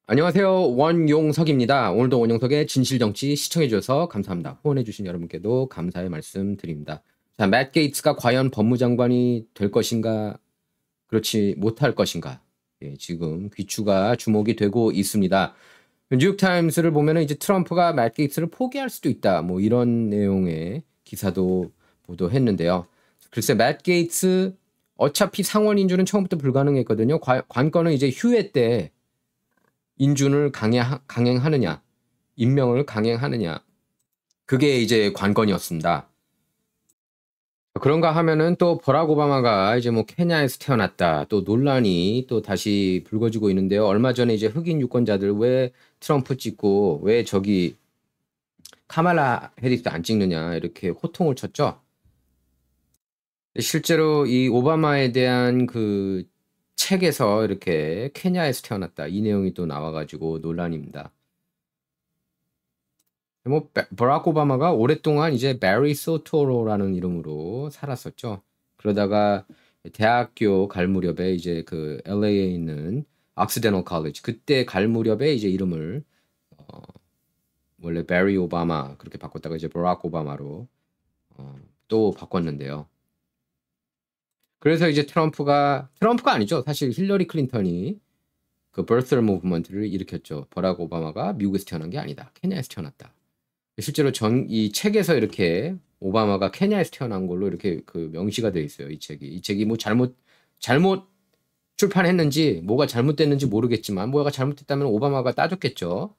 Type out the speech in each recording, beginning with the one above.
안녕하세요. 원용석입니다. 오늘도 원용석의 진실정치 시청해주셔서 감사합니다. 후원해주신 여러분께도 감사의 말씀 드립니다. 자, 맷 게이츠가 과연 법무장관이 될 것인가, 그렇지 못할 것인가. 예, 지금 귀추가 주목이 되고 있습니다. 뉴욕타임스를 보면은 이제 트럼프가 맷 게이츠를 포기할 수도 있다. 뭐 이런 내용의 기사도 보도했는데요. 글쎄, 맷 게이츠 어차피 상원 인준은 처음부터 불가능했거든요. 관건은 이제 휴회 때 인준을 강행하느냐, 임명을 강행하느냐, 그게 이제 관건이었습니다. 그런가 하면은 또 버락 오바마가 이제 뭐 케냐에서 태어났다, 또 논란이 또 다시 불거지고 있는데요. 얼마 전에 이제 흑인 유권자들 왜 트럼프 찍고 왜 저기 카말라 해리스 안 찍느냐 이렇게 호통을 쳤죠. 실제로 이 오바마에 대한 그 책에서 이렇게 케냐에서 태어났다 이 내용이 또 나와가지고 논란입니다. 뭐 버락 오바마가 오랫동안 이제 베리 소토로라는 이름으로 살았었죠. 그러다가 대학교 갈 무렵에 이제 그 LA에 있는 악시데널 컬리지 그때 갈 무렵에 이제 이름을 원래 베리 오바마 그렇게 바꿨다가 이제 버락 오바마로 또 바꿨는데요. 그래서 이제 트럼프가 아니죠. 사실 힐러리 클린턴이 그 버스 무브먼트를 일으켰죠. 버락 오바마가 미국에서 태어난 게 아니다. 케냐에서 태어났다. 실제로 이 책에서 이렇게 오바마가 케냐에서 태어난 걸로 이렇게 그 명시가 되어 있어요. 이 책이 뭐 잘못 출판했는지 뭐가 잘못됐는지 모르겠지만 뭐가 잘못됐다면 오바마가 따졌겠죠.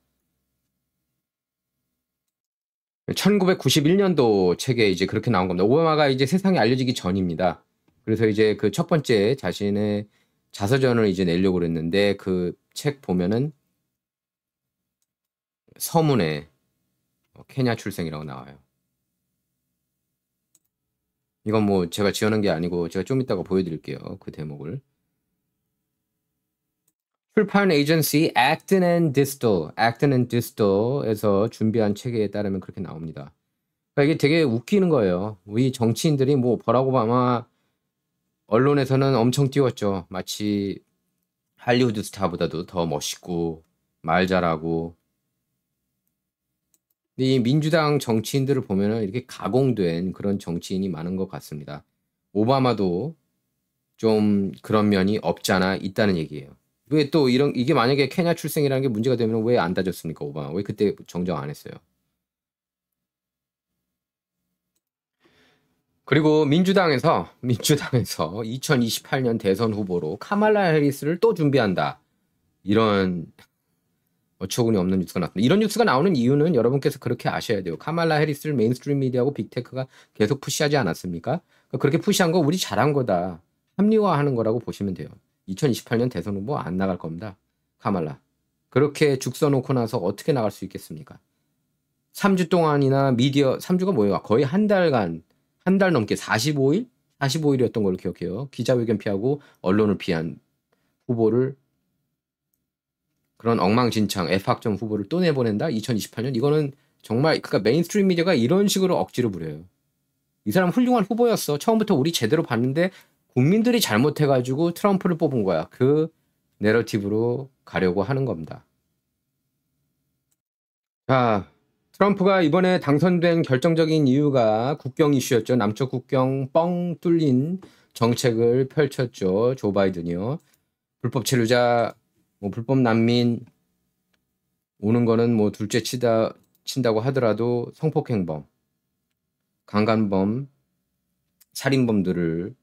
1991년도 책에 이제 그렇게 나온 겁니다. 오바마가 이제 세상에 알려지기 전입니다. 그래서 이제 그 첫 번째 자신의 자서전을 이제 내려고 그랬는데 그 책 보면은 서문에 케냐 출생이라고 나와요. 이건 뭐 제가 지어낸 게 아니고 제가 좀 이따가 보여드릴게요. 그 대목을. 출판 에이전시 Acton and Distle에서 준비한 책에 따르면 그렇게 나옵니다. 그러니까 이게 되게 웃기는 거예요. 우리 정치인들이 뭐 버락 오바마 언론에서는 엄청 띄웠죠. 마치 할리우드 스타보다도 더 멋있고 말 잘하고. 이 민주당 정치인들을 보면은 이렇게 가공된 그런 정치인이 많은 것 같습니다. 오바마도 좀 그런 면이 없잖아 있다는 얘기예요. 왜 또 이게 만약에 케냐 출생이라는 게 문제가 되면 왜 안 따졌습니까, 오바마? 왜 그때 정정 안 했어요? 그리고 민주당에서 2028년 대선 후보로 카말라 해리스를 또 준비한다. 이런 어처구니 없는 뉴스가 나왔습니다. 이런 뉴스가 나오는 이유는 여러분께서 그렇게 아셔야 돼요. 카말라 해리스를 메인스트림 미디어하고 빅테크가 계속 푸시하지 않았습니까? 그렇게 푸시한 거 우리 잘한 거다. 합리화하는 거라고 보시면 돼요. 2028년 대선 후보 안 나갈 겁니다. 카말라. 그렇게 죽 써놓고 나서 어떻게 나갈 수 있겠습니까? 3주 동안이나 3주가 뭐예요? 거의 한 달 넘게 45일이었던 걸로 기억해요. 기자회견 피하고 언론을 피한 후보를 그런 엉망진창 F학점 후보를 또 내보낸다? 2028년? 이거는 정말 그러니까 메인스트림 미디어가 이런 식으로 억지로 부려요. 이 사람 훌륭한 후보였어. 처음부터 우리 제대로 봤는데 국민들이 잘못해가지고 트럼프를 뽑은 거야. 그 내러티브로 가려고 하는 겁니다. 자, 트럼프가 이번에 당선된 결정적인 이유가 국경 이슈였죠. 남쪽 국경 뻥 뚫린 정책을 펼쳤죠. 조 바이든이요. 불법 체류자, 뭐 불법 난민 오는 거는 뭐 둘째 친다고 하더라도 성폭행범, 강간범, 살인범들을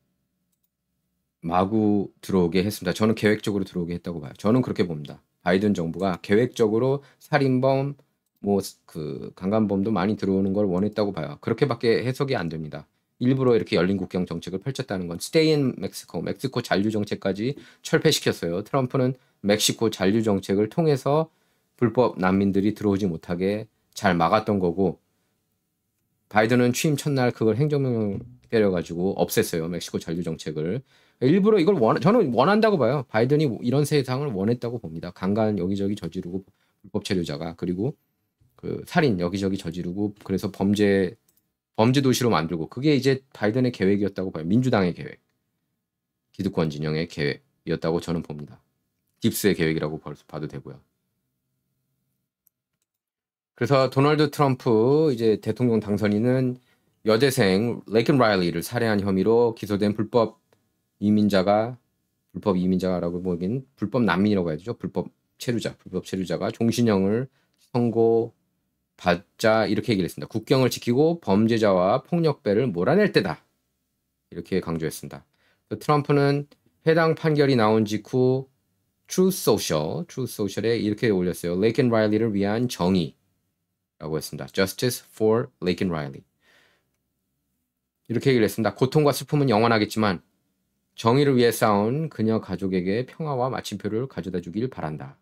마구 들어오게 했습니다. 저는 계획적으로 들어오게 했다고 봐요. 저는 그렇게 봅니다. 바이든 정부가 계획적으로 살인범, 뭐 그 강간범도 많이 들어오는 걸 원했다고 봐요. 그렇게밖에 해석이 안 됩니다. 일부러 이렇게 열린 국경 정책을 펼쳤다는 건 Stay in Mexico, 멕시코 잔류 정책까지 철폐시켰어요. 트럼프는 멕시코 잔류 정책을 통해서 불법 난민들이 들어오지 못하게 잘 막았던 거고 바이든은 취임 첫날 그걸 행정명령 때려가지고 없앴어요. 멕시코 잔류 정책을. 일부러 이걸 저는 원한다고 봐요. 바이든이 이런 세상을 원했다고 봅니다. 강간 여기저기 저지르고 불법 체류자가 그리고 그 살인 여기저기 저지르고 그래서 범죄 도시로 만들고 그게 이제 바이든의 계획이었다고 봐요. 민주당의 계획, 기득권 진영의 계획이었다고 저는 봅니다. 딥스의 계획이라고 봐도 되고요. 그래서 도널드 트럼프 이제 대통령 당선인은 여대생 레이건 라일리를 살해한 혐의로 기소된 불법 이민자라고 보긴 불법 난민이라고 해야 되죠. 불법 체류자가 종신형을 선고받자 이렇게 얘기를 했습니다. 국경을 지키고 범죄자와 폭력배를 몰아낼 때다. 이렇게 강조했습니다. 트럼프는 해당 판결이 나온 직후 Truth Social에 이렇게 올렸어요. 레이건 라일리를 위한 정의라고 했습니다. Justice for Laken Riley. 이렇게 얘기를 했습니다. 고통과 슬픔은 영원하겠지만 정의를 위해 싸운 그녀 가족에게 평화와 마침표를 가져다 주길 바란다.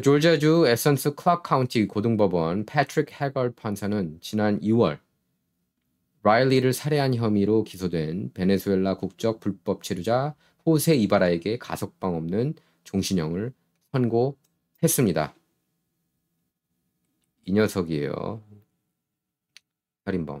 조지아주 에선스 클락 카운티 고등법원 패트릭 해걸 판사는 지난 2월 라일리를 살해한 혐의로 기소된 베네수엘라 국적 불법 체류자 호세 이바라에게 가석방 없는 종신형을 선고했습니다. 이 녀석이에요. 살인범.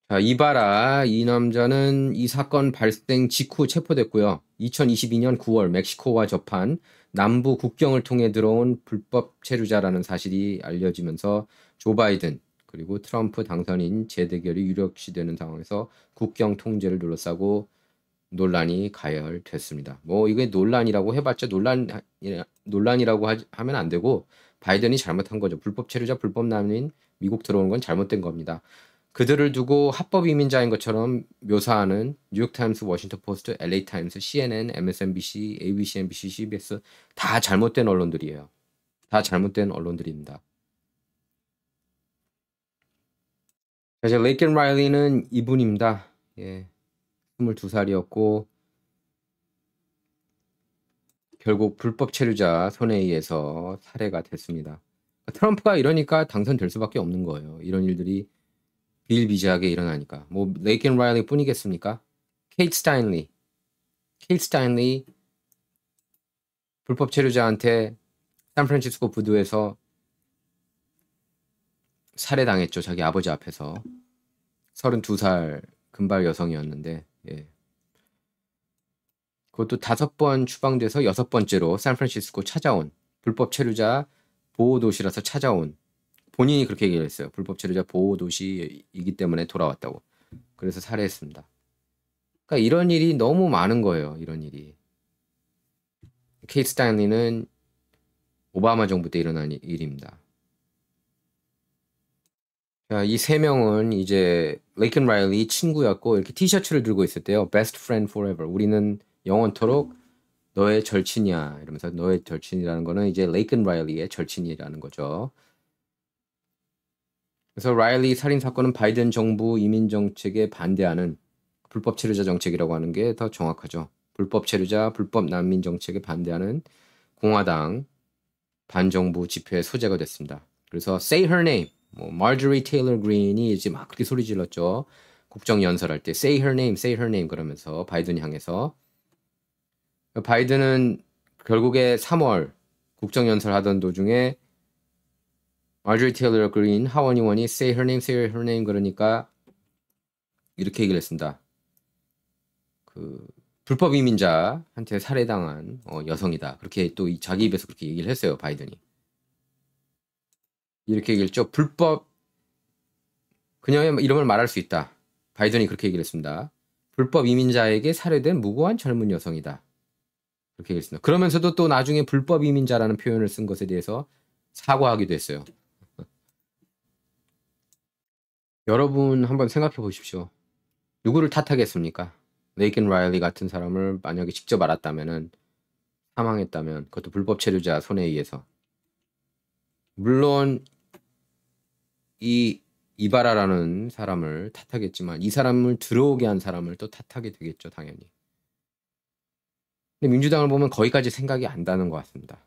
자, 이바라 이 남자는 이 사건 발생 직후 체포됐고요. 2022년 9월 멕시코와 접한 남부 국경을 통해 들어온 불법 체류자라는 사실이 알려지면서 조 바이든 그리고 트럼프 당선인 재대결이 유력시되는 상황에서 국경 통제를 둘러싸고 논란이 가열됐습니다. 뭐 이게 논란이라고 해봤자 논란이라고 하면 안 되고 바이든이 잘못한 거죠. 불법 체류자, 불법 난민 미국 들어오는 건 잘못된 겁니다. 그들을 두고 합법 이민자인 것처럼 묘사하는 뉴욕타임스, 워싱턴 포스트, LA 타임스, CNN, MSNBC, ABC, NBC, CBS 다 잘못된 언론들이에요. 다 잘못된 언론들입니다. 이제 레이건 라일리는 이분입니다. 예, 22살이었고 결국 불법 체류자 손에 의해서 살해가 됐습니다. 트럼프가 이러니까 당선될 수밖에 없는 거예요. 이런 일들이 비일비재하게 일어나니까. 뭐 레이건 라일리 뿐이겠습니까? 케이트 스타인리 불법 체류자한테 샌프란시스코 부두에서 살해당했죠. 자기 아버지 앞에서. 32살 금발 여성이었는데 예. 그것도 5번 추방돼서 6번째로 샌프란시스코 찾아온 불법 체류자 보호 도시라서 찾아온 본인이 그렇게 얘기를 했어요. 불법 체류자 보호 도시이기 때문에 돌아왔다고. 그래서 살해했습니다. 그러니까 이런 일이 너무 많은 거예요. 이런 일이. 케이트 스타인리는 오바마 정부 때 일어난 일입니다. 자, 이 3명은 이제 레이건 라일리 친구였고 이렇게 티셔츠를 들고 있었대요. Best friend forever. 우리는 영원토록 너의 절친이야. 이러면서 너의 절친이라는 거는 이제 레이건 라일리의 절친이라는 거죠. 그래서 라일리 살인 사건은 바이든 정부 이민 정책에 반대하는 불법 체류자 정책이라고 하는 게 더 정확하죠. 불법 체류자, 불법 난민 정책에 반대하는 공화당 반정부 집회의 소재가 됐습니다. 그래서 Say Her Name, 뭐 마저리 테일러 그린이 이제 막 그렇게 소리 질렀죠. 국정 연설할 때 Say Her Name, Say Her Name 그러면서 바이든 향해서 바이든은 결국에 3월 국정 연설하던 도중에 마저리 테일러 그린 하원 의원이 Say Her Name, Say Her Name 그러니까 이렇게 얘기를 했습니다. 그 불법 이민자한테 살해당한 여성이다. 그렇게 또 자기 입에서 그렇게 얘기를 했어요. 바이든이. 이렇게 얘기했죠. 그녀의 이름을 말할 수 있다. 바이든이 그렇게 얘기를 했습니다. 불법 이민자에게 살해된 무고한 젊은 여성이다. 그렇게 얘기했습니다. 그러면서도 또 나중에 불법 이민자라는 표현을 쓴 것에 대해서 사과하기도 했어요. 여러분 한번 생각해 보십시오. 누구를 탓하겠습니까? 레이건 라일리 같은 사람을 만약에 직접 알았다면은 사망했다면 그것도 불법 체류자 손에 의해서 물론 이 이바라라는 사람을 탓하겠지만 이 사람을 들어오게 한 사람을 또 탓하게 되겠죠, 당연히. 근데 민주당을 보면 거기까지 생각이 안 나는 것 같습니다.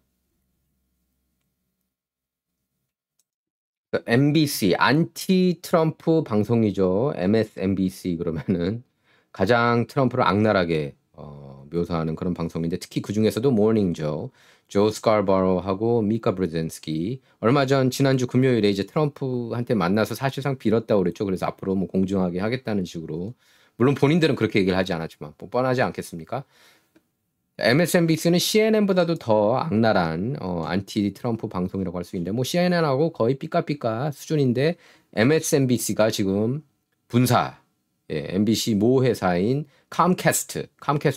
MBC 안티 트럼프 방송이죠. MSNBC 그러면은 가장 트럼프를 악랄하게 묘사하는 그런 방송인데 특히 그 중에서도 모닝조 조 스카버로하고 미카 브zezinski 얼마 전 지난주 금요일에 이제 트럼프한테 만나서 사실상 빌었다고 그랬죠. 그래서 앞으로 뭐 공정하게 하겠다는 식으로 물론 본인들은 그렇게 얘기를 하지 않았지만 뭐 뻔하지 않겠습니까? MSNBC는 CNN보다도 더 악랄한 안티 트럼프 방송이라고 할 수 있는데 뭐 CNN하고 거의 삐까삐까 수준인데 MSNBC가 지금 분사, MBC 모 회사인 캄캐스트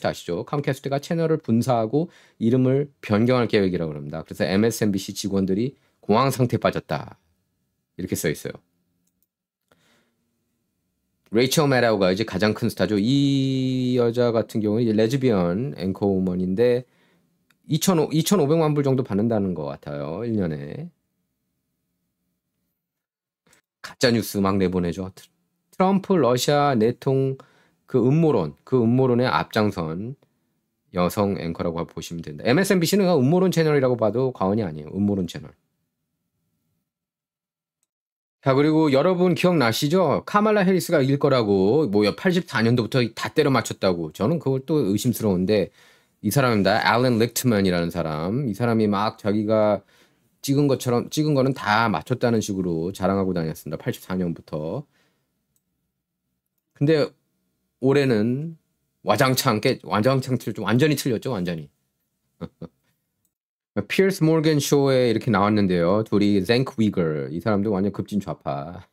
아시죠? 캄캐스트가 채널을 분사하고 이름을 변경할 계획이라고 합니다. 그래서 MSNBC 직원들이 공황 상태에 빠졌다. 이렇게 써 있어요. 레이첼 매다우가 이제 가장 큰 스타죠. 이 여자 같은 경우는 이제 레즈비언 앵커우먼인데 2,500만 불 정도 받는다는 것 같아요. 1년에. 가짜 뉴스 막 내보내죠. 트럼프 러시아 내통 그 음모론의 앞장선 여성 앵커라고 보시면 된다. MSNBC는 음모론 채널이라고 봐도 과언이 아니에요. 음모론 채널. 자, 그리고 여러분 기억나시죠? 카말라 해리스가 이길 거라고 뭐 84년도부터 다 때려 맞췄다고. 저는 그걸 또 의심스러운데 이 사람입니다. 앨런 릭트먼이라는 사람. 이 사람이 막 자기가 찍은 거는 다 맞췄다는 식으로 자랑하고 다녔습니다. 84년부터. 근데 올해는 와장창 완전히 틀렸죠, 완전히. 피어스 모건 쇼에 이렇게 나왔는데요. 둘이 zenk 위거 이 사람도 완전 급진 좌파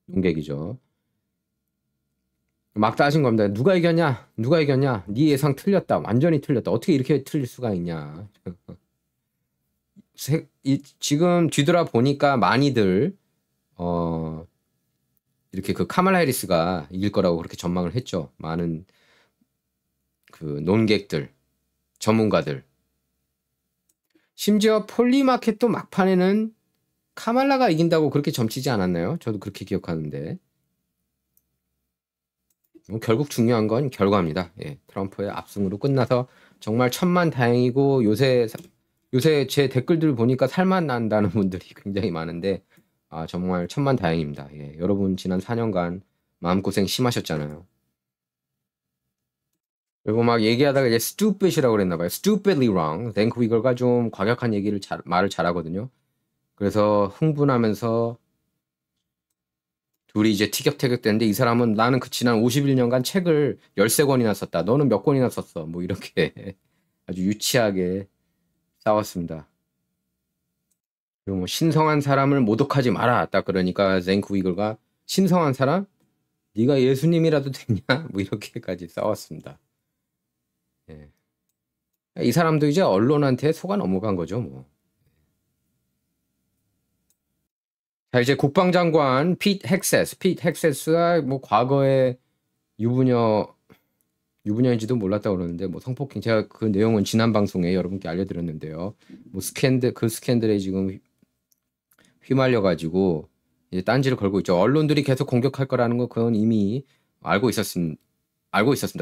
농객이죠. 막 따진 겁니다. 누가 이겼냐? 네 예상 틀렸다. 완전히 틀렸다. 어떻게 이렇게 틀릴 수가 있냐? 지금 뒤돌아 보니까 많이들 이렇게 그 카말라 해리스가 이길 거라고 그렇게 전망을 했죠. 많은 그 논객들, 전문가들. 심지어 폴리마켓도 막판에는 카말라가 이긴다고 그렇게 점치지 않았나요? 저도 그렇게 기억하는데. 결국 중요한 건 결과입니다. 예, 트럼프의 압승으로 끝나서 정말 천만다행이고 요새 제 댓글들 보니까 살만 난다는 분들이 굉장히 많은데 정말 천만다행입니다. 예, 여러분 지난 4년간 마음고생 심하셨잖아요. 그리고 막 얘기하다가 이제 stupid이라고 그랬나 봐요. stupidly wrong. 랭크 위거가 좀 과격한 말을 잘하거든요. 그래서 흥분하면서 둘이 이제 티격태격대는데 이 사람은 나는 그 지난 51년간 책을 13권이나 썼다. 너는 몇 권이나 썼어. 뭐 이렇게 아주 유치하게 싸웠습니다. 그리고 뭐 신성한 사람을 모독하지 마라. 딱 그러니까 랭크 위거가 신성한 사람? 네가 예수님이라도 됐냐? 뭐 이렇게까지 싸웠습니다. 예. 이 사람도 이제 언론한테 속아 넘어간 거죠, 뭐. 자, 이제 국방장관 핏 헥세스가 뭐 과거에 유부녀인지도 몰랐다고 그러는데 뭐 성폭행 제가 그 내용은 지난 방송에 여러분께 알려드렸는데요. 뭐 스캔들에 지금 휘말려 가지고 이제 딴지를 걸고 있죠. 언론들이 계속 공격할 거라는 거 그건 이미 알고 있었습니다.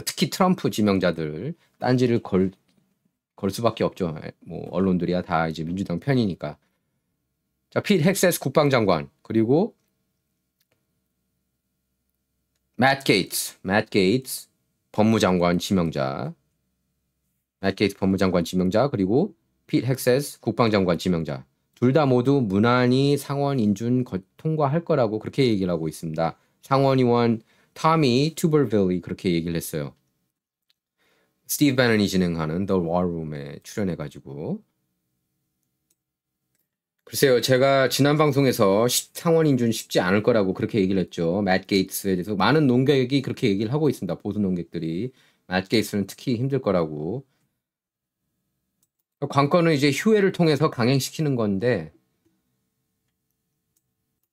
특히 트럼프 지명자들 딴지를 걸 수밖에 없죠. 뭐 언론들이야 다 이제 민주당 편이니까. 자, 핏 헥세스 국방장관 그리고 맷 게이츠 법무장관 지명자. 맷 게이츠 법무장관 지명자 그리고 핏 헥세스 국방장관 지명자. 둘 다 모두 무난히 상원 인준 통과할 거라고 그렇게 얘기를 하고 있습니다. 상원의원 타미 투버빌이 그렇게 얘기를 했어요. 스티브 배넌이 진행하는 The War Room에 출연해가지고 글쎄요, 제가 지난 방송에서 상원 인준 쉽지 않을 거라고 그렇게 얘기를 했죠. 맷 게이츠에 대해서 많은 논객이 그렇게 얘기를 하고 있습니다. 보수 논객들이 맷 게이츠는 특히 힘들 거라고. 관건은 이제 휴회를 통해서 강행시키는 건데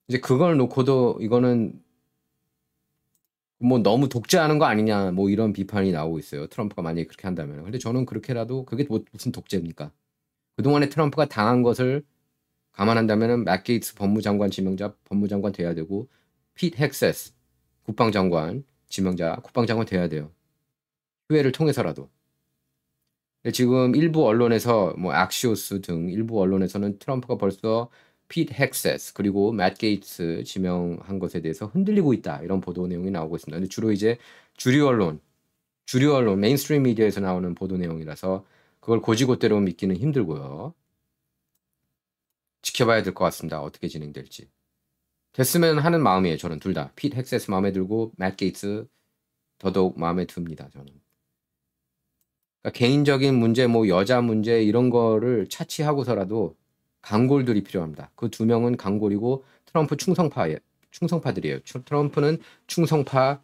이제 그걸 놓고도 이거는 뭐 너무 독재하는 거 아니냐 뭐 이런 비판이 나오고 있어요. 트럼프가 만약에 그렇게 한다면. 근데 저는 그렇게라도 그게 무슨 독재입니까? 그동안에 트럼프가 당한 것을 감안한다면 맷 게이츠 법무장관 지명자 법무장관 돼야 되고 핏 헥세스 국방장관 지명자 국방장관 돼야 돼요. 휴회를 통해서라도. 근데 지금 일부 언론에서 뭐 악시오스 등 일부 언론에서는 트럼프가 벌써 핏 헥세스 그리고 맷 게이츠 지명한 것에 대해서 흔들리고 있다 이런 보도 내용이 나오고 있습니다. 근데 주로 이제 주류 언론 메인스트림 미디어에서 나오는 보도 내용이라서 그걸 곧이곧대로 믿기는 힘들고요. 지켜봐야 될 것 같습니다. 어떻게 진행될지. 됐으면 하는 마음이에요. 저는 둘 다. 핏 헥세스 마음에 들고 맷 게이츠 더더욱 마음에 듭니다. 저는. 그러니까 개인적인 문제, 뭐 여자 문제 이런 거를 차치하고서라도 강골들이 필요합니다. 그 두 명은 강골이고 트럼프 충성파들이에요. 트럼프는 충성파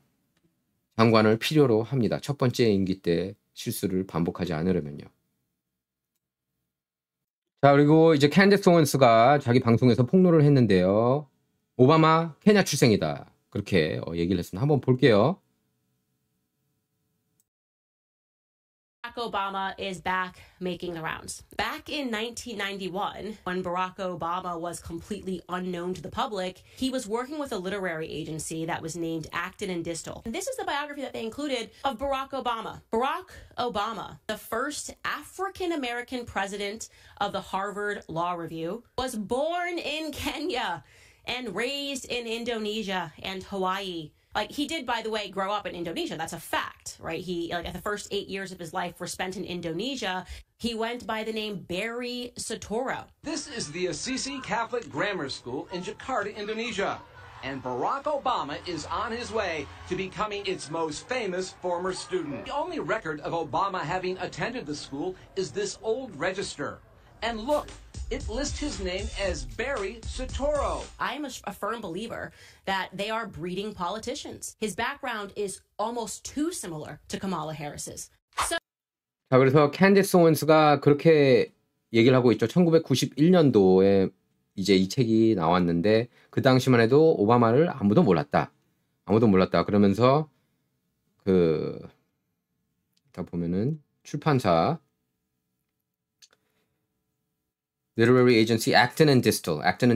장관을 필요로 합니다. 첫 번째 임기 때 실수를 반복하지 않으려면요. 자, 그리고 이제 캔디스 오웬스가 자기 방송에서 폭로를 했는데요. 오바마 케냐 출생이다. 그렇게 얘기를 했습니다. 한번 볼게요. Barack Obama is back making the rounds. Back in 1991, when Barack Obama was completely unknown to the public, he was working with a literary agency that was named Acton and Distal. And this is the biography that they included of Barack Obama. Barack Obama, the first African-American president of the Harvard Law Review, was born in Kenya and raised in Indonesia and Hawaii. Like, he did, by the way, grow up in Indonesia. That's a fact, right? He, like, the first 8 years of his life were spent in Indonesia. He went by the name Barry Soetoro. This is the Assisi Catholic Grammar School in Jakarta, Indonesia. And Barack Obama is on his way to becoming its most famous former student. The only record of Obama having attended the school is this old register. And look, it lists his name as Barry Soetoro. I am a firm believer that they are breeding politicians. His background is almost too similar to Kamala Harris's. 자, 그래서 캔디스 오웬스가 그렇게 얘기를 하고 있죠. 1991년도에 이제 이 책이 나왔는데 그 당시만 해도 오바마를 아무도 몰랐다. 그러면서 다 보면은 출판사 Literary Agency Acton and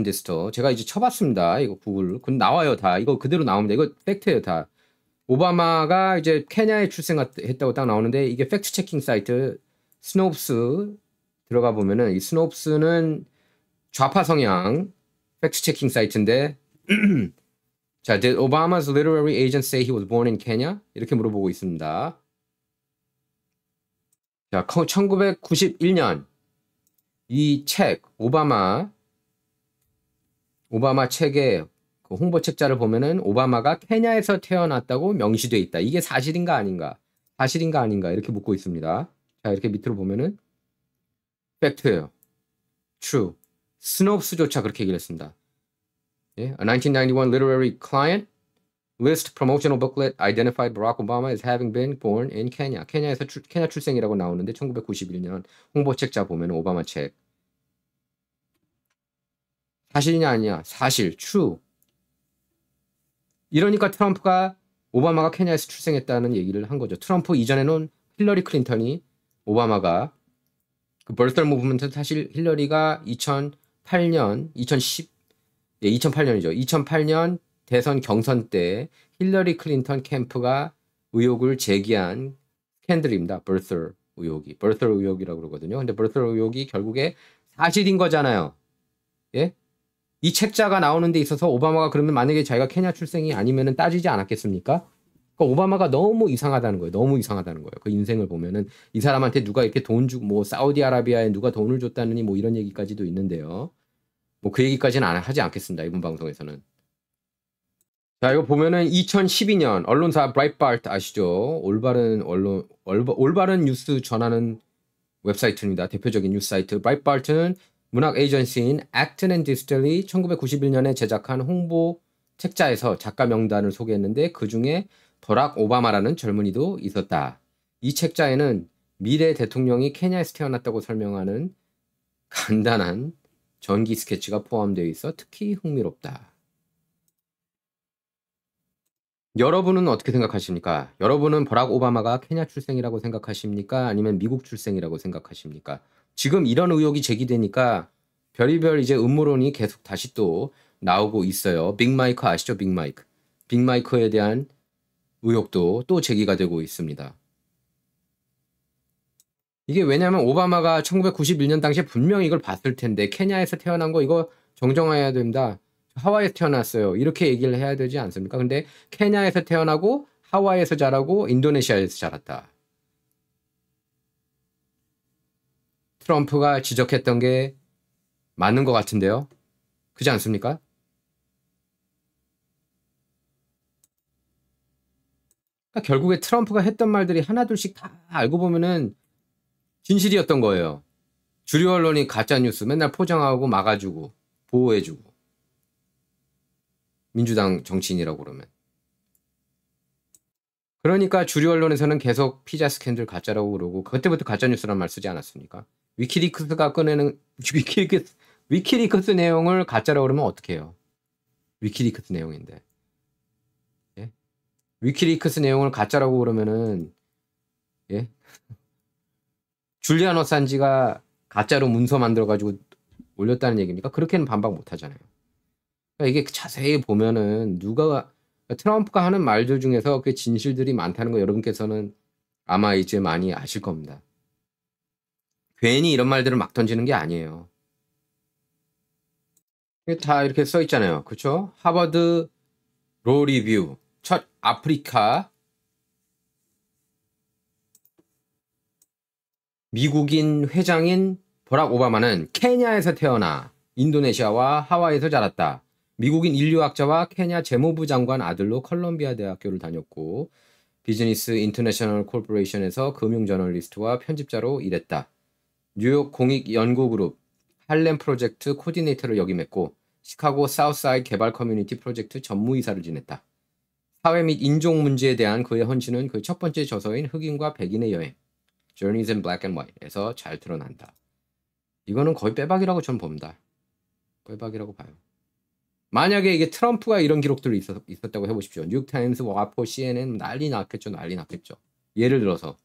Distal. 제가 이제 쳐봤습니다. 이거 구글. 나와요, 다. 이거 그대로 나옵니다. 이거 팩트예요, 다. 오바마가 이제 케냐에 출생했다고 딱 나오는데 이게 팩트 체킹 사이트 스노프스 들어가 보면은 이 스노프스는 좌파 성향 팩트 체킹 사이트인데 자, did Obama's literary agents say he was born in Kenya? 이렇게 물어보고 있습니다. 자, 1991년 이 책, 오바마 책의 그 홍보 책자를 보면은 오바마가 케냐에서 태어났다고 명시돼 있다. 이게 사실인가 아닌가? 이렇게 묻고 있습니다. 자, 이렇게 밑으로 보면은 팩트예요. True. 스노프스조차 그렇게 얘기를 했습니다. 예? A 1991 literary client list promotional booklet identified Barack Obama as having been born in Kenya. 케냐 출생이라고 나오는데 1991년 홍보 책자 보면 오바마 책. 사실이냐 아니냐? 사실. True. 이러니까 트럼프가 오바마가 케냐에서 출생했다는 얘기를 한 거죠. 트럼프 이전에는 힐러리 클린턴이 오바마가 그 birther movement은 사실 힐러리가 2008년 대선 경선 때 힐러리 클린턴 캠프가 의혹을 제기한 스캔들입니다. birther 의혹이라고 그러거든요. 근데 birther 의혹이 결국에 사실인 거잖아요. 예? 이 책자가 나오는 데 있어서 오바마가 그러면 만약에 자기가 케냐 출생이 아니면은 따지지 않았겠습니까? 그러니까 오바마가 너무 이상하다는 거예요. 그 인생을 보면은 이 사람한테 누가 이렇게 돈 주고 뭐 사우디아라비아에 누가 돈을 줬다느니 뭐 이런 얘기까지도 있는데요. 뭐 그 얘기까지는 하지 않겠습니다. 이번 방송에서는. 자, 이거 보면은 2012년 언론사 브라이트바트 아시죠? 올바른 뉴스 전하는 웹사이트입니다. 대표적인 뉴스 사이트 브라이트바트는 문학 에이전시인 Acton and Distal이 1991년에 제작한 홍보 책자에서 작가 명단을 소개했는데 그중에 버락 오바마라는 젊은이도 있었다. 이 책자에는 미래 대통령이 케냐에서 태어났다고 설명하는 간단한 전기 스케치가 포함되어 있어 특히 흥미롭다. 여러분은 어떻게 생각하십니까? 여러분은 버락 오바마가 케냐 출생이라고 생각하십니까? 아니면 미국 출생이라고 생각하십니까? 지금 이런 의혹이 제기되니까 별의별 이제 음모론이 계속 다시 또 나오고 있어요. 빅마이크 아시죠? 빅마이크에 대한 의혹도 또 제기가 되고 있습니다. 이게 왜냐하면 오바마가 1991년 당시에 분명히 이걸 봤을 텐데 케냐에서 태어난 거 이거 정정해야 됩니다. 하와이에서 태어났어요. 이렇게 얘기를 해야 되지 않습니까? 근데 케냐에서 태어나고 하와이에서 자라고 인도네시아에서 자랐다. 트럼프가 지적했던 게 맞는 것 같은데요. 그렇지 않습니까? 그러니까 결국에 트럼프가 했던 말들이 하나둘씩 다 알고 보면은 진실이었던 거예요. 주류 언론이 가짜뉴스 맨날 포장하고 막아주고 보호해주고 민주당 정치인이라고 그러면. 그러니까 주류 언론에서는 계속 피자 스캔들 가짜라고 그러고 그때부터 가짜뉴스란 말 쓰지 않았습니까? 위키리크스가 꺼내는 위키리크스 내용을 가짜라고 그러면 어떻게 해요? 위키리크스 내용인데. 예? 위키리크스 내용을 가짜라고 그러면은 예? 줄리안 어산지가 가짜로 문서 만들어가지고 올렸다는 얘기입니까? 그렇게는 반박 못 하잖아요. 그러니까 이게 자세히 보면은 트럼프가 하는 말들 중에서 그 진실들이 많다는 거 여러분께서는 아마 이제 많이 아실 겁니다. 괜히 이런 말들을 막 던지는 게 아니에요. 이게 다 이렇게 써 있잖아요. 그렇죠? 하버드 로 리뷰 첫 아프리카 미국인 회장인 버락 오바마는 케냐에서 태어나 인도네시아와 하와이에서 자랐다. 미국인 인류학자와 케냐 재무부 장관 아들로 컬럼비아 대학교를 다녔고 비즈니스 인터내셔널 콜포레이션에서 금융 저널리스트와 편집자로 일했다. 뉴욕 공익 연구그룹 할렘 프로젝트 코디네이터를 역임했고 시카고 사우스사이드 개발 커뮤니티 프로젝트 전무이사를 지냈다. 사회 및 인종 문제에 대한 그의 헌신은 그 첫 번째 저서인 흑인과 백인의 여행 Journeys in Black and White에서 잘 드러난다. 이거는 거의 빼박이라고 저는 봅니다. 빼박이라고 봐요. 만약에 이게 트럼프가 이런 기록들이 있었다고 해보십시오. 뉴욕타임스, 와포, CNN 난리 났겠죠. 예를 들어서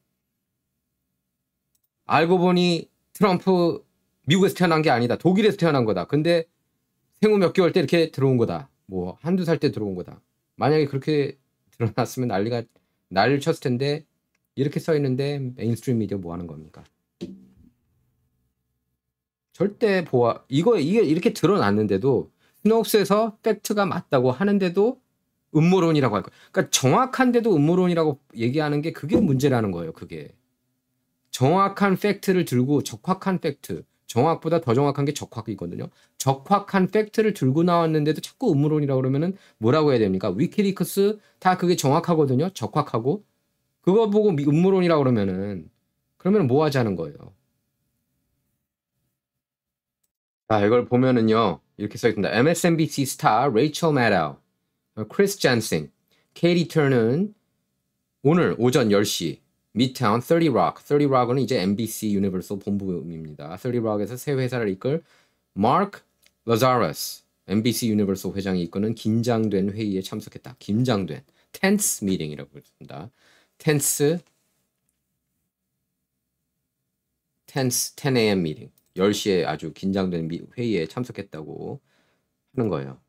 알고 보니 트럼프 미국에서 태어난 게 아니다. 독일에서 태어난 거다. 근데 생후 몇 개월 때 이렇게 들어온 거다. 뭐 한두 살 때 들어온 거다. 만약에 그렇게 드러났으면 난리를 쳤을 텐데 이렇게 써 있는데 메인스트림 미디어 뭐 하는 겁니까? 절대 이게 이렇게 드러났는데도 스노우스에서 팩트가 맞다고 하는데도 음모론이라고 할 거예요. 그러니까 정확한데도 음모론이라고 얘기하는 게 그게 문제라는 거예요. 그게 정확한 팩트를 들고 적확한 팩트, 정확보다 더 정확한 게 적확이거든요. 적확한 팩트를 들고 나왔는데도 자꾸 음모론이라고 그러면은 뭐라고 해야 됩니까? 위키리크스 다 그게 정확하거든요. 적확하고 그거 보고 음모론이라고 그러면 뭐 하자는 거예요. 자, 이걸 보면은요. 이렇게 써 있습니다. MSNBC 스타 레이첼 매다우, 크리스 잔싱, 케이티 터는 오늘 오전 10시 미드타운 30록, 30록은 이제 NBC 유니버설 본부입니다. 30록에서 새 회사를 이끌 마크 라자러스, NBC 유니버설 회장이 이끄는 긴장된 회의에 참석했다. 긴장된 tense meeting이라고 했습니다. tense 10 a.m. meeting. 10시에 아주 긴장된 회의에 참석했다고 하는 거예요.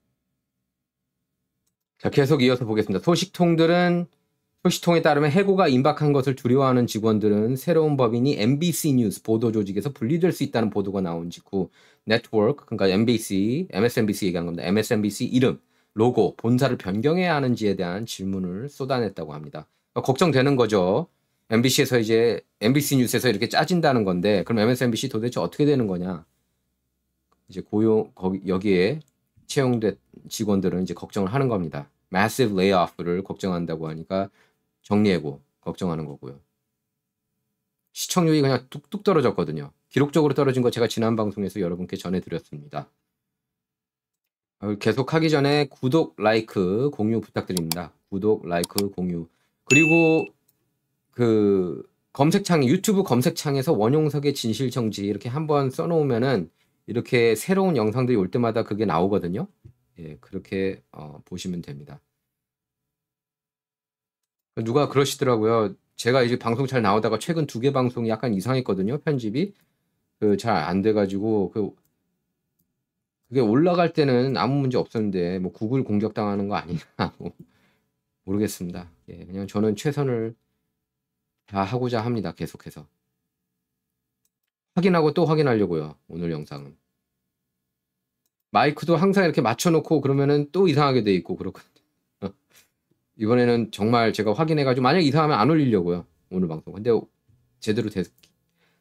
자, 계속 이어서 보겠습니다. 소식통에 따르면 해고가 임박한 것을 두려워하는 직원들은 새로운 법인이 MBC 뉴스 보도 조직에서 분리될 수 있다는 보도가 나온 직후 네트워크, 그러니까 MSNBC 얘기한 겁니다. MSNBC 이름, 로고, 본사를 변경해야 하는지에 대한 질문을 쏟아냈다고 합니다. 그러니까 걱정되는 거죠. MBC에서 이제 MBC 뉴스에서 이렇게 짜진다는 건데 그럼 MSNBC 도대체 어떻게 되는 거냐? 이제 여기에 채용된 직원들은 이제 걱정을 하는 겁니다. massive layoff를 걱정한다고 하니까 정리해고 걱정하는 거고요. 시청률이 그냥 뚝뚝 떨어졌거든요. 기록적으로 떨어진 거 제가 지난 방송에서 여러분께 전해드렸습니다. 계속 하기 전에 구독, 라이크, 공유 부탁드립니다. 구독, 라이크, 공유. 그리고 유튜브 검색창에서 원용석의 진실정지 이렇게 한번 써놓으면은 이렇게 새로운 영상들이 올 때마다 그게 나오거든요. 예, 그렇게 보시면 됩니다. 누가 그러시더라고요. 제가 이제 방송 잘 나오다가 최근 2개 방송이 약간 이상했거든요. 편집이 잘 안 돼가지고 그게 올라갈 때는 아무 문제 없었는데 뭐 구글 공격당하는 거 아니냐 모르겠습니다. 예, 그냥 저는 최선을 다 하고자 합니다. 계속해서 확인하고 또 확인하려고요. 오늘 영상은 마이크도 항상 이렇게 맞춰놓고 그러면은 또 이상하게 돼 있고 그렇거든요. 이번에는 정말 제가 확인해가지고 만약 이상하면 안 올리려고요. 오늘 방송. 근데 제대로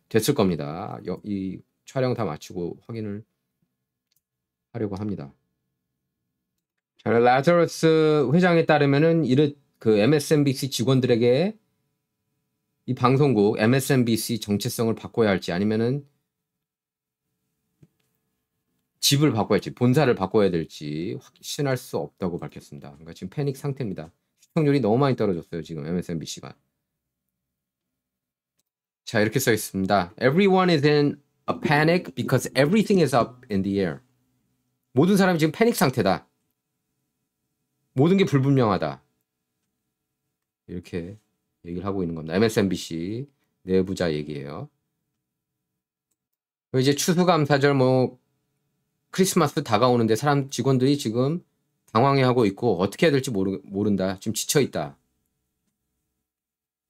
됐을 겁니다. 이 촬영 다 마치고 확인을 하려고 합니다. 자, 라자러스 회장에 따르면은 MSNBC 직원들에게 이 방송국 MSNBC 정체성을 바꿔야 할지 아니면은 집을 바꿔야 할지 본사를 바꿔야 될지 확신할 수 없다고 밝혔습니다. 그러니까 지금 패닉 상태입니다. 시청률이 너무 많이 떨어졌어요. 지금 MSNBC가. 자, 이렇게 써 있습니다. Everyone is in a panic because everything is up in the air. 모든 사람이 지금 패닉 상태다. 모든 게 불분명하다. 이렇게 얘기를 하고 있는 겁니다. MSNBC 내부자 얘기예요. 이제 추수감사절 크리스마스 다가오는데 사람 직원들이 지금 당황해하고 있고 어떻게 해야 될지 모른다. 지금 지쳐있다.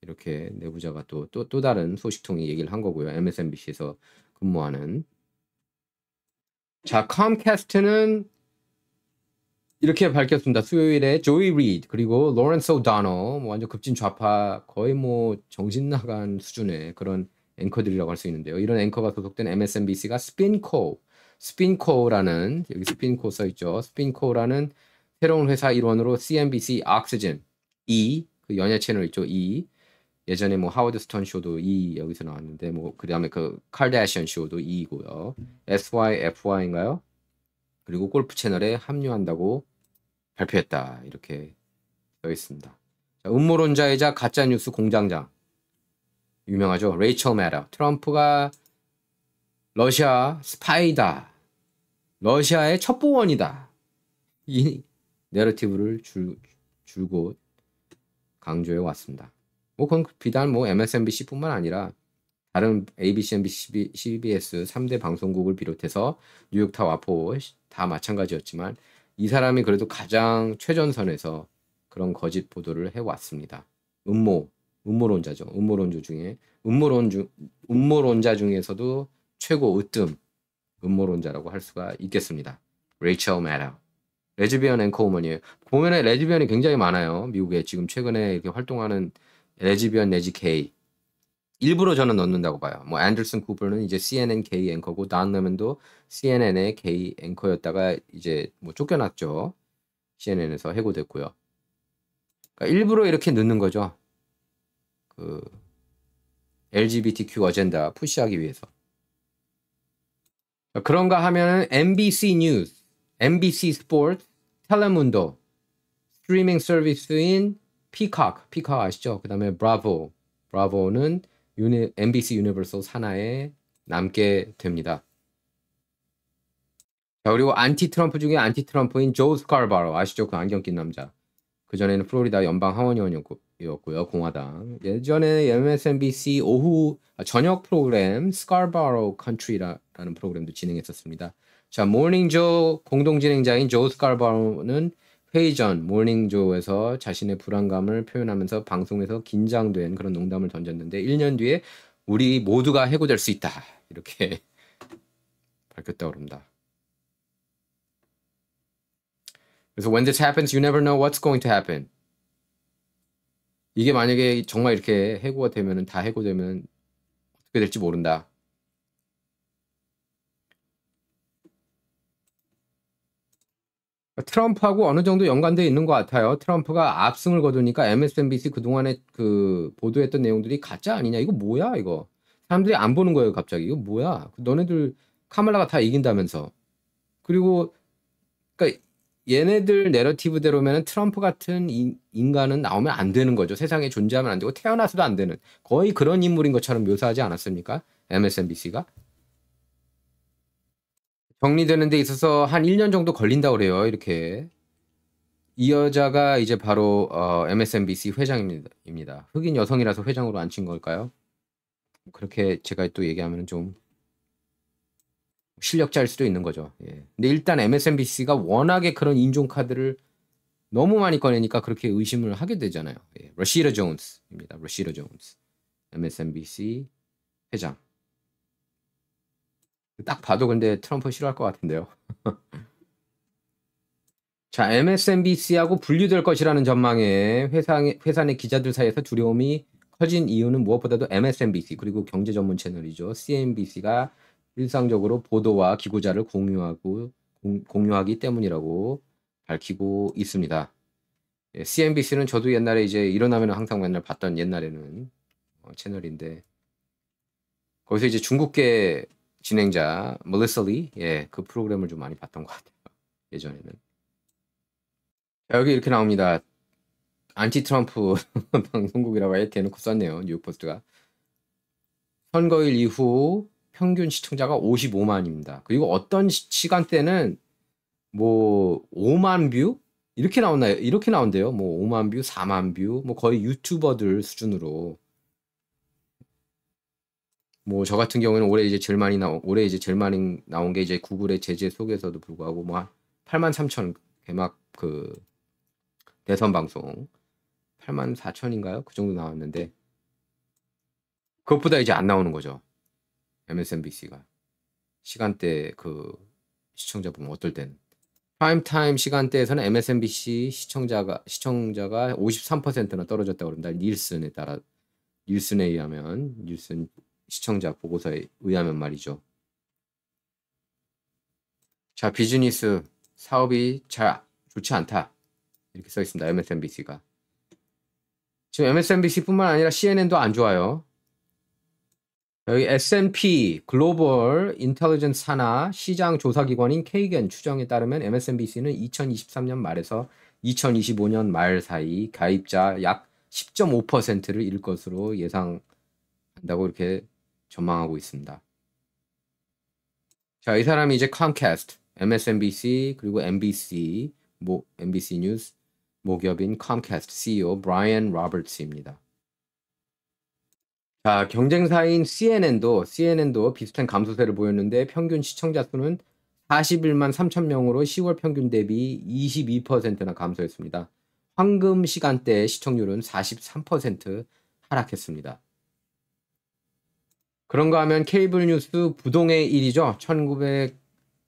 이렇게 내부자가 또 다른 소식통이 얘기를 한 거고요. MSNBC에서 근무하는. 자, 컴캐스트는 이렇게 밝혔습니다. 수요일에 조이 리드 그리고 로렌스 오다너 완전 급진 좌파 거의 정신 나간 수준의 그런 앵커들이라고 할 수 있는데요. 이런 앵커가 소속된 MSNBC가 스핀코라는 여기 스핀코 써 있죠. 스핀코라는 새로운 회사 일원으로 CNBC 옥시즌 그 연예 채널 있죠. 예전에 하워드 스턴 쇼도 여기서 나왔는데 그다음에 그 칼다시안 쇼도 이고요. SYFY인가요? 그리고 골프 채널에 합류한다고 발표했다. 이렇게 써 있습니다. 자, 음모론자이자 가짜뉴스 공장장 유명하죠. 레이첼 매더. 트럼프가 러시아 스파이다. 러시아의 첩보원이다. 이 내러티브를 줄곧 강조해 왔습니다. 그건 비단 MSNBC뿐만 아니라 다른 ABC, NBC, CBS 3대 방송국을 비롯해서 뉴욕타 와포 다 마찬가지였지만 이 사람이 그래도 가장 최전선에서 그런 거짓 보도를 해왔습니다. 음모론자죠. 음모론자 중에서도 최고 으뜸 음모론자라고 할 수가 있겠습니다. 레이첼 매더. 레즈비언 앵커우먼이에요. 보면은 레즈비언이 굉장히 많아요. 미국에 지금 최근에 이렇게 활동하는 레즈비언 내지 게이. 일부러 저는 넣는다고 봐요. 앤더슨 쿠퍼는 이제 CNN 게이 앵커고 단 레먼도 CNN의 게이 앵커였다가 이제 쫓겨났죠. CNN에서 해고됐고요. 그러니까 일부러 이렇게 넣는 거죠. 그 LGBTQ 어젠다 푸시하기 위해서. 그런가 하면은 MBC 뉴스, MBC 스포츠, 텔레문도, 스트리밍 서비스인 피콕 아시죠? 그 다음에 브라보는 MBC 유니버설 산하에 남게 됩니다. 자, 그리고 안티 트럼프 중에 안티 트럼프인 조 스카바로 아시죠? 그 안경 낀 남자. 그전에는 플로리다 연방 하원의원이었고요. 공화당. 예전에 MSNBC 저녁 프로그램 스카바로 컨트리라는 프로그램도 진행했었습니다. 자, 모닝조 공동진행자인 조 스카바로는 회의 전 모닝조에서 자신의 불안감을 표현하면서 방송에서 긴장된 그런 농담을 던졌는데 1년 뒤에 우리 모두가 해고될 수 있다. 이렇게 밝혔다고 합니다. 그래서 when this happens, you never know what's going to happen. 이게 만약에 정말 이렇게 해고가 되면은 다 해고되면 어떻게 될지 모른다. 트럼프하고 어느 정도 연관되어 있는 것 같아요. 트럼프가 압승을 거두니까 MSNBC 그동안에 그 보도했던 내용들이 가짜 아니냐. 이거 뭐야 이거. 사람들이 안 보는 거예요 갑자기. 이거 뭐야. 너네들 카말라가 다 이긴다면서. 그리고 그러니까 얘네들 내러티브대로면 트럼프 같은 인간은 나오면 안 되는 거죠. 세상에 존재하면 안 되고 태어나서도 안 되는 거의 그런 인물인 것처럼 묘사하지 않았습니까? MSNBC가. 정리되는 데 있어서 한 1년 정도 걸린다고 그래요. 이렇게. 이 여자가 이제 바로 MSNBC 회장입니다. 흑인 여성이라서 회장으로 앉힌 걸까요? 그렇게 제가 또 얘기하면 좀 실력자일 수도 있는 거죠. 예. 근데 일단 MSNBC가 워낙에 그런 인종 카드를 너무 많이 꺼내니까 그렇게 의심을 하게 되잖아요. 예. 러시다 존스입니다. 러시다 존스. MSNBC 회장. 딱 봐도 근데 트럼프 싫어할 것 같은데요. 자, MSNBC하고 분리될 것이라는 전망에 회사 내 기자들 사이에서 두려움이 커진 이유는 무엇보다도 MSNBC 그리고 경제 전문 채널이죠. CNBC가 일상적으로 보도와 기고자를 공유하기 때문이라고 밝히고 있습니다. 예, CNBC는 저도 옛날에 이제 일어나면 항상 맨날 봤던 옛날에는 채널인데 거기서 이제 중국계 진행자 멜리사 리 그 프로그램을 좀 많이 봤던 것 같아요. 예전에는. 자, 여기 이렇게 나옵니다. 안티 트럼프 방송국이라고 아예 대놓고 썼네요. 뉴욕포스트가. 선거일 이후 평균 시청자가 55만입니다. 그리고 어떤 시간대는 뭐 5만 뷰 이렇게 나오나요? 이렇게 나온대요. 뭐 5만 뷰, 4만 뷰, 뭐 거의 유튜버들 수준으로. 뭐 저 같은 경우에는 올해 이제 제일 많이 나온 게 이제 구글의 제재 속에서도 불구하고 뭐 8만 3천 개막 그 대선 방송 8만 4천인가요? 그 정도 나왔는데 그것보다 이제 안 나오는 거죠. MSNBC가 시간대 그 시청자 보면 어떨 때는 프라임타임 시간대에서는 MSNBC 시청자가 53%나 떨어졌다고 그럽니다. 닐슨에 의하면 닐슨 시청자 보고서에 의하면 말이죠. 자, 비즈니스 사업이 잘 좋지 않다 이렇게 써 있습니다. MSNBC가 지금 MSNBC뿐만 아니라 CNN도 안 좋아요. 여기 S&P 글로벌 인텔리전스 산하 시장 조사 기관인 케이겐 추정에 따르면 MSNBC는 2023년 말에서 2025년 말 사이 가입자 약 10.5%를 잃을 것으로 예상한다고 이렇게 전망하고 있습니다. 자, 이 사람이 이제 컴캐스트, MSNBC 그리고 MBC 뉴스 모기업인 컴캐스트 CEO 브라이언 로버츠입니다. 자, 경쟁사인 CNN도 비슷한 감소세를 보였는데 평균 시청자 수는 41만 3천 명으로 10월 평균 대비 22%나 감소했습니다. 황금 시간대 시청률은 43% 하락했습니다. 그런가 하면 케이블 뉴스 부동의 1위죠.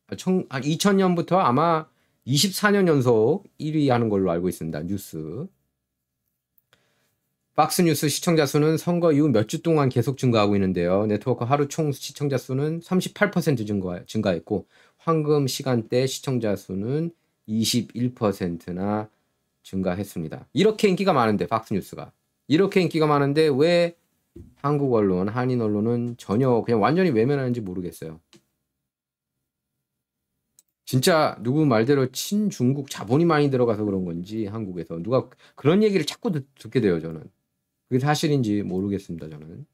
2000년부터 아마 24년 연속 1위 하는 걸로 알고 있습니다. 뉴스. 박스뉴스 시청자 수는 선거 이후 몇 주 동안 계속 증가하고 있는데요. 네트워크 하루 총 시청자 수는 38% 증가했고 황금 시간대 시청자 수는 21%나 증가했습니다. 이렇게 인기가 많은데 박스뉴스가 이렇게 인기가 많은데 왜 한국 언론, 한인 언론은 전혀 그냥 완전히 외면하는지 모르겠어요. 진짜 누구 말대로 친중국 자본이 많이 들어가서 그런 건지 한국에서 누가 그런 얘기를 자꾸 듣게 돼요. 저는. 그게 사실인지 모르겠습니다. 저는.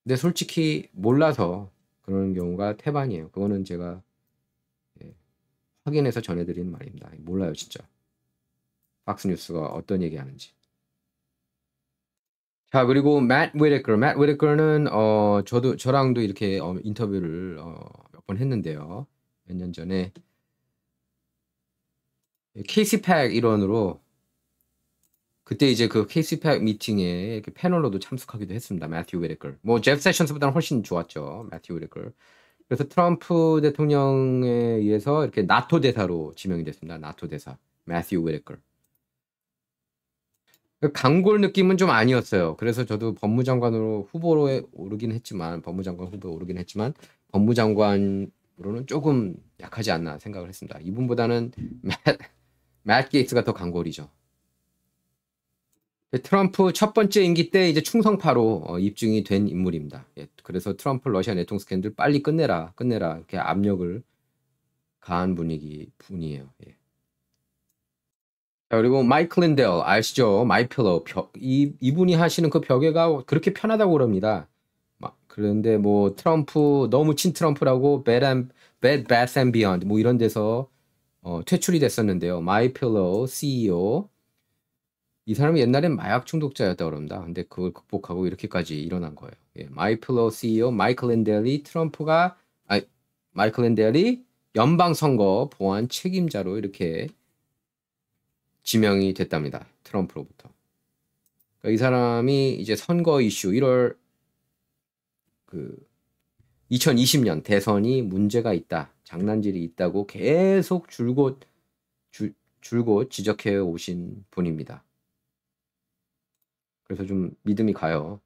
근데 솔직히 몰라서 그러는 경우가 태반이에요. 그거는 제가 확인해서 전해드리는 말입니다. 몰라요. 진짜. 박스뉴스가 어떤 얘기하는지. 자, 그리고 맷 위테커는 저랑도 이렇게 인터뷰를 몇 번 했는데요. 몇 년 전에 KCPAC 일원으로 그때 이제 그 KCPAC 미팅에 이렇게 패널로도 참석하기도 했습니다. 매튜 위테커. 뭐 제프 세션스보다는 훨씬 좋았죠. 매튜 위테커. 그래서 트럼프 대통령에 의해서 이렇게 나토 대사로 지명이 됐습니다. 나토 대사. 매튜 위테커. 강골 느낌은 좀 아니었어요. 그래서 저도 법무장관으로 후보에 오르긴 했지만 법무장관으로는 조금 약하지 않나 생각을 했습니다. 이분보다는 맷 게이츠가 더 강골이죠. 트럼프 첫 번째 임기 때 이제 충성파로 입증이 된 인물입니다. 그래서 트럼프 러시아 내통 스캔들 빨리 끝내라 이렇게 압력을 가한 분이에요. 자, 그리고 마이클 린델 아시죠? 마이필로우 이분이 하시는 그 벽에가 그렇게 편하다고 그럽니다. 그런데 뭐 트럼프 너무 친트럼프라고 Bed Bath and Beyond 뭐 이런 데서 퇴출이 됐었는데요. 마이필로우 CEO 이 사람이 옛날엔 마약 중독자였다고 그럽니다. 근데 그걸 극복하고 이렇게까지 일어난 거예요. 마이필로우 CEO 마이클 린델이 연방선거 보안 책임자로 이렇게 지명이 됐답니다. 트럼프로부터. 그러니까 이 사람이 이제 선거 이슈 1월 2020년 대선이 문제가 있다. 장난질이 있다고 계속 줄곧 지적해 오신 분입니다. 그래서 좀 믿음이 가요.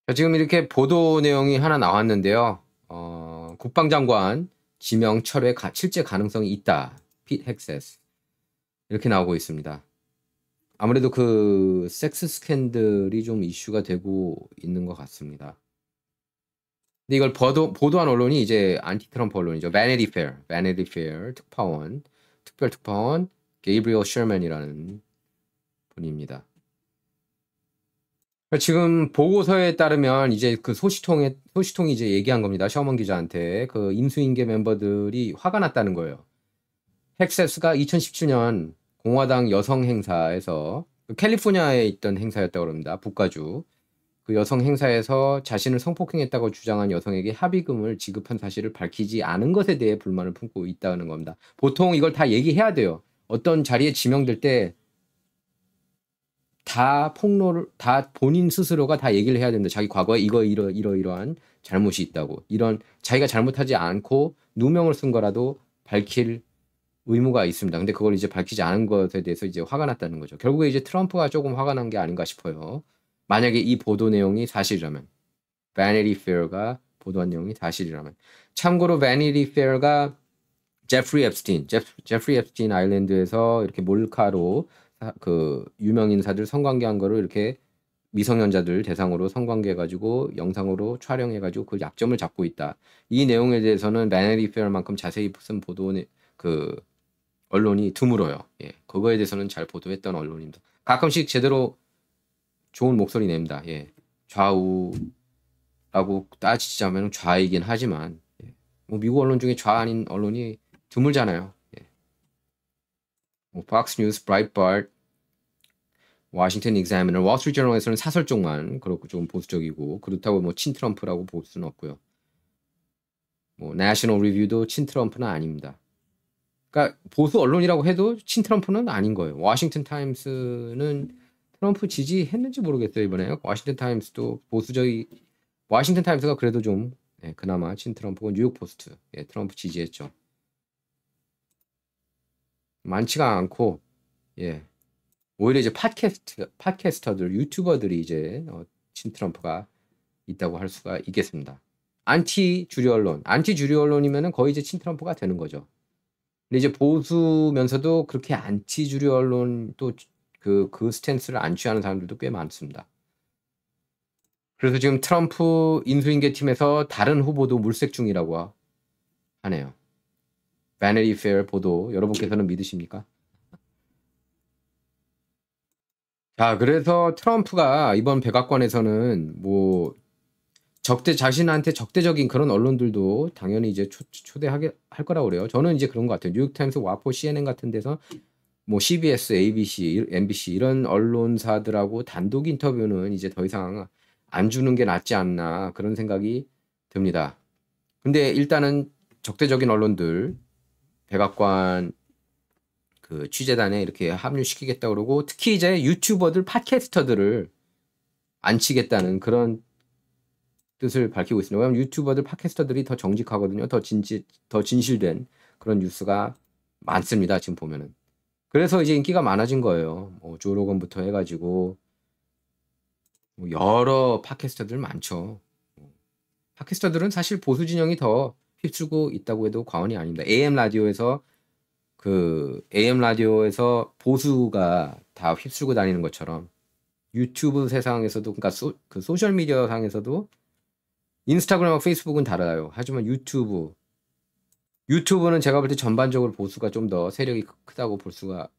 자, 지금 이렇게 보도 내용이 하나 나왔는데요. 국방장관 지명 철회 실제 가능성이 있다. 핏 헥세스 이렇게 나오고 있습니다. 아무래도 그 섹스 스캔들이 좀 이슈가 되고 있는 것 같습니다. 근데 이걸 보도한 언론이 이제 안티 트럼프 언론이죠. Vanity Fair 특파원, 특별 특파원 게이브리얼 셔먼이라는 분입니다. 지금 보고서에 따르면 이제 그 소식통이 이제 얘기한 겁니다. 셔먼 기자한테 그 인수인계 멤버들이 화가 났다는 거예요. 텍사스가 2017년 공화당 여성 행사에서 캘리포니아에 있던 행사였다고 합니다. 북가주. 그 여성 행사에서 자신을 성폭행했다고 주장한 여성에게 합의금을 지급한 사실을 밝히지 않은 것에 대해 불만을 품고 있다는 겁니다. 보통 이걸 다 얘기해야 돼요. 어떤 자리에 지명될 때 다 본인 스스로가 다 얘기를 해야 된다. 자기 과거에 이러이러한 잘못이 있다고. 이런 자기가 잘못하지 않고 누명을 쓴 거라도 밝힐 의무가 있습니다. 근데 그걸 이제 밝히지 않은 것에 대해서 이제 화가 났다는 거죠. 결국에 이제 트럼프가 조금 화가 난 게 아닌가 싶어요. 만약에 이 보도 내용이 사실이라면, Vanity Fair가 보도한 내용이 사실이라면. 참고로 Vanity Fair가 제프리 앱스틴 아일랜드에서 이렇게 몰카로 그 유명 인사들 성관계한 거를 이렇게 미성년자들 대상으로 성관계해가지고 영상으로 촬영해가지고 그 약점을 잡고 있다. 이 내용에 대해서는 Vanity Fair만큼 자세히 쓴 그 언론이 드물어요. 예, 그거에 대해서는 잘 보도했던 언론입니다. 가끔씩 제대로 좋은 목소리 냅니다. 예, 좌우라고 따지자면 좌이긴 하지만 예, 뭐 미국 언론 중에 좌 아닌 언론이 드물잖아요. 예. 뭐 Fox News, Breitbart, 워싱턴 익자미너, 월스트리트 저널에서는 사설 쪽만 그렇고 좀 보수적이고 그렇다고 뭐 친트럼프라고 볼 수는 없고요. 뭐 내셔널 리뷰도 친트럼프는 아닙니다. 그러니까 보수 언론이라고 해도 친트럼프는 아닌 거예요. 워싱턴 타임스는 트럼프 지지했는지 모르겠어요 이번에. 워싱턴 타임스도 워싱턴 타임스가 그래도 좀 예, 그나마 친트럼프고 뉴욕 포스트 예, 트럼프 지지했죠. 많지가 않고 예. 오히려 이제 팟캐스터들, 유튜버들이 이제 친트럼프가 있다고 할 수가 있겠습니다. 안티 주류 언론이면은 거의 이제 친트럼프가 되는 거죠. 근데 이제 보수면서도 그렇게 안티 주류 언론 또 그 스탠스를 안 취하는 사람들도 꽤 많습니다. 그래서 지금 트럼프 인수인계 팀에서 다른 후보도 물색 중이라고 하네요. Vanity Fair 보도 여러분께서는 믿으십니까? 자, 그래서 트럼프가 이번 백악관에서는 뭐 자신한테 적대적인 그런 언론들도 당연히 이제 초대하게 할 거라고 그래요. 저는 이제 그런 것 같아요. 뉴욕타임스, 와포, CNN 같은 데서 뭐 CBS, ABC, MBC 이런 언론사들하고 단독 인터뷰는 이제 더 이상 안 주는 게 낫지 않나 그런 생각이 듭니다. 근데 일단은 적대적인 언론들 백악관 그 취재단에 이렇게 합류시키겠다 그러고 특히 이제 유튜버들, 팟캐스터들을 안 치겠다는 그런 뜻을 밝히고 있습니다. 왜냐하면 유튜버들, 팟캐스터들이 더 정직하거든요. 더 진실된 그런 뉴스가 많습니다. 지금 보면은. 그래서 이제 인기가 많아진 거예요. 뭐 조 로건부터 해가지고 뭐 여러 팟캐스터들 많죠. 팟캐스터들은 사실 보수 진영이 더 휩쓸고 있다고 해도 과언이 아닙니다. AM 라디오에서 보수가 다 휩쓸고 다니는 것처럼 유튜브 세상에서도 그러니까 그 소셜 미디어 상에서도 인스타그램과 페이스북은 달라요. 하지만 유튜브는 제가 볼 때 전반적으로 보수가 좀 더 세력이 크다고 볼 수가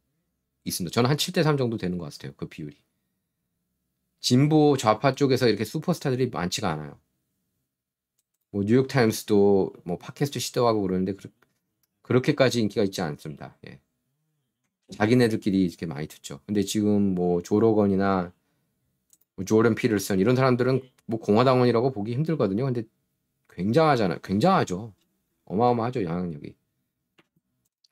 있습니다. 저는 한 7대3 정도 되는 것 같아요. 그 비율이. 진보 좌파 쪽에서 이렇게 슈퍼스타들이 많지가 않아요. 뭐 뉴욕타임스도 뭐 팟캐스트 시도하고 그러는데 그렇게까지 인기가 있지 않습니다. 예. 자기네들끼리 이렇게 많이 듣죠. 근데 지금 뭐 조 로건이나 뭐 조던 피터슨 이런 사람들은 뭐 공화당원이라고 보기 힘들거든요. 근데 굉장하죠. 어마어마하죠, 영향력이.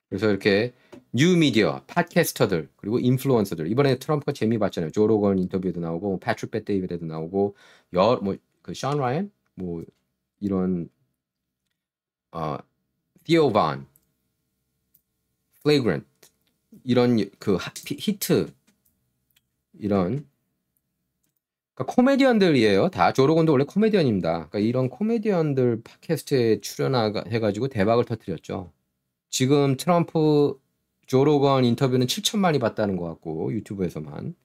그래서 이렇게 뉴미디어, 팟캐스터들, 그리고 인플루언서들. 이번에 트럼프가 재미 봤잖아요. 조 로건 인터뷰도 나오고, 패트릭 벳데이비드도 나오고, 션 라이언? 뭐, 이런, 티오 반, 플레이그런트, 이런 그 히트, 이런, 그러니까 코미디언들이에요. 다. 조 로건도 원래 코미디언입니다. 그러니까 이런 코미디언들 팟캐스트에 출연해가지고 대박을 터뜨렸죠. 지금 트럼프 조 로건 인터뷰는 7천만이 봤다는 것 같고 유튜브에서만.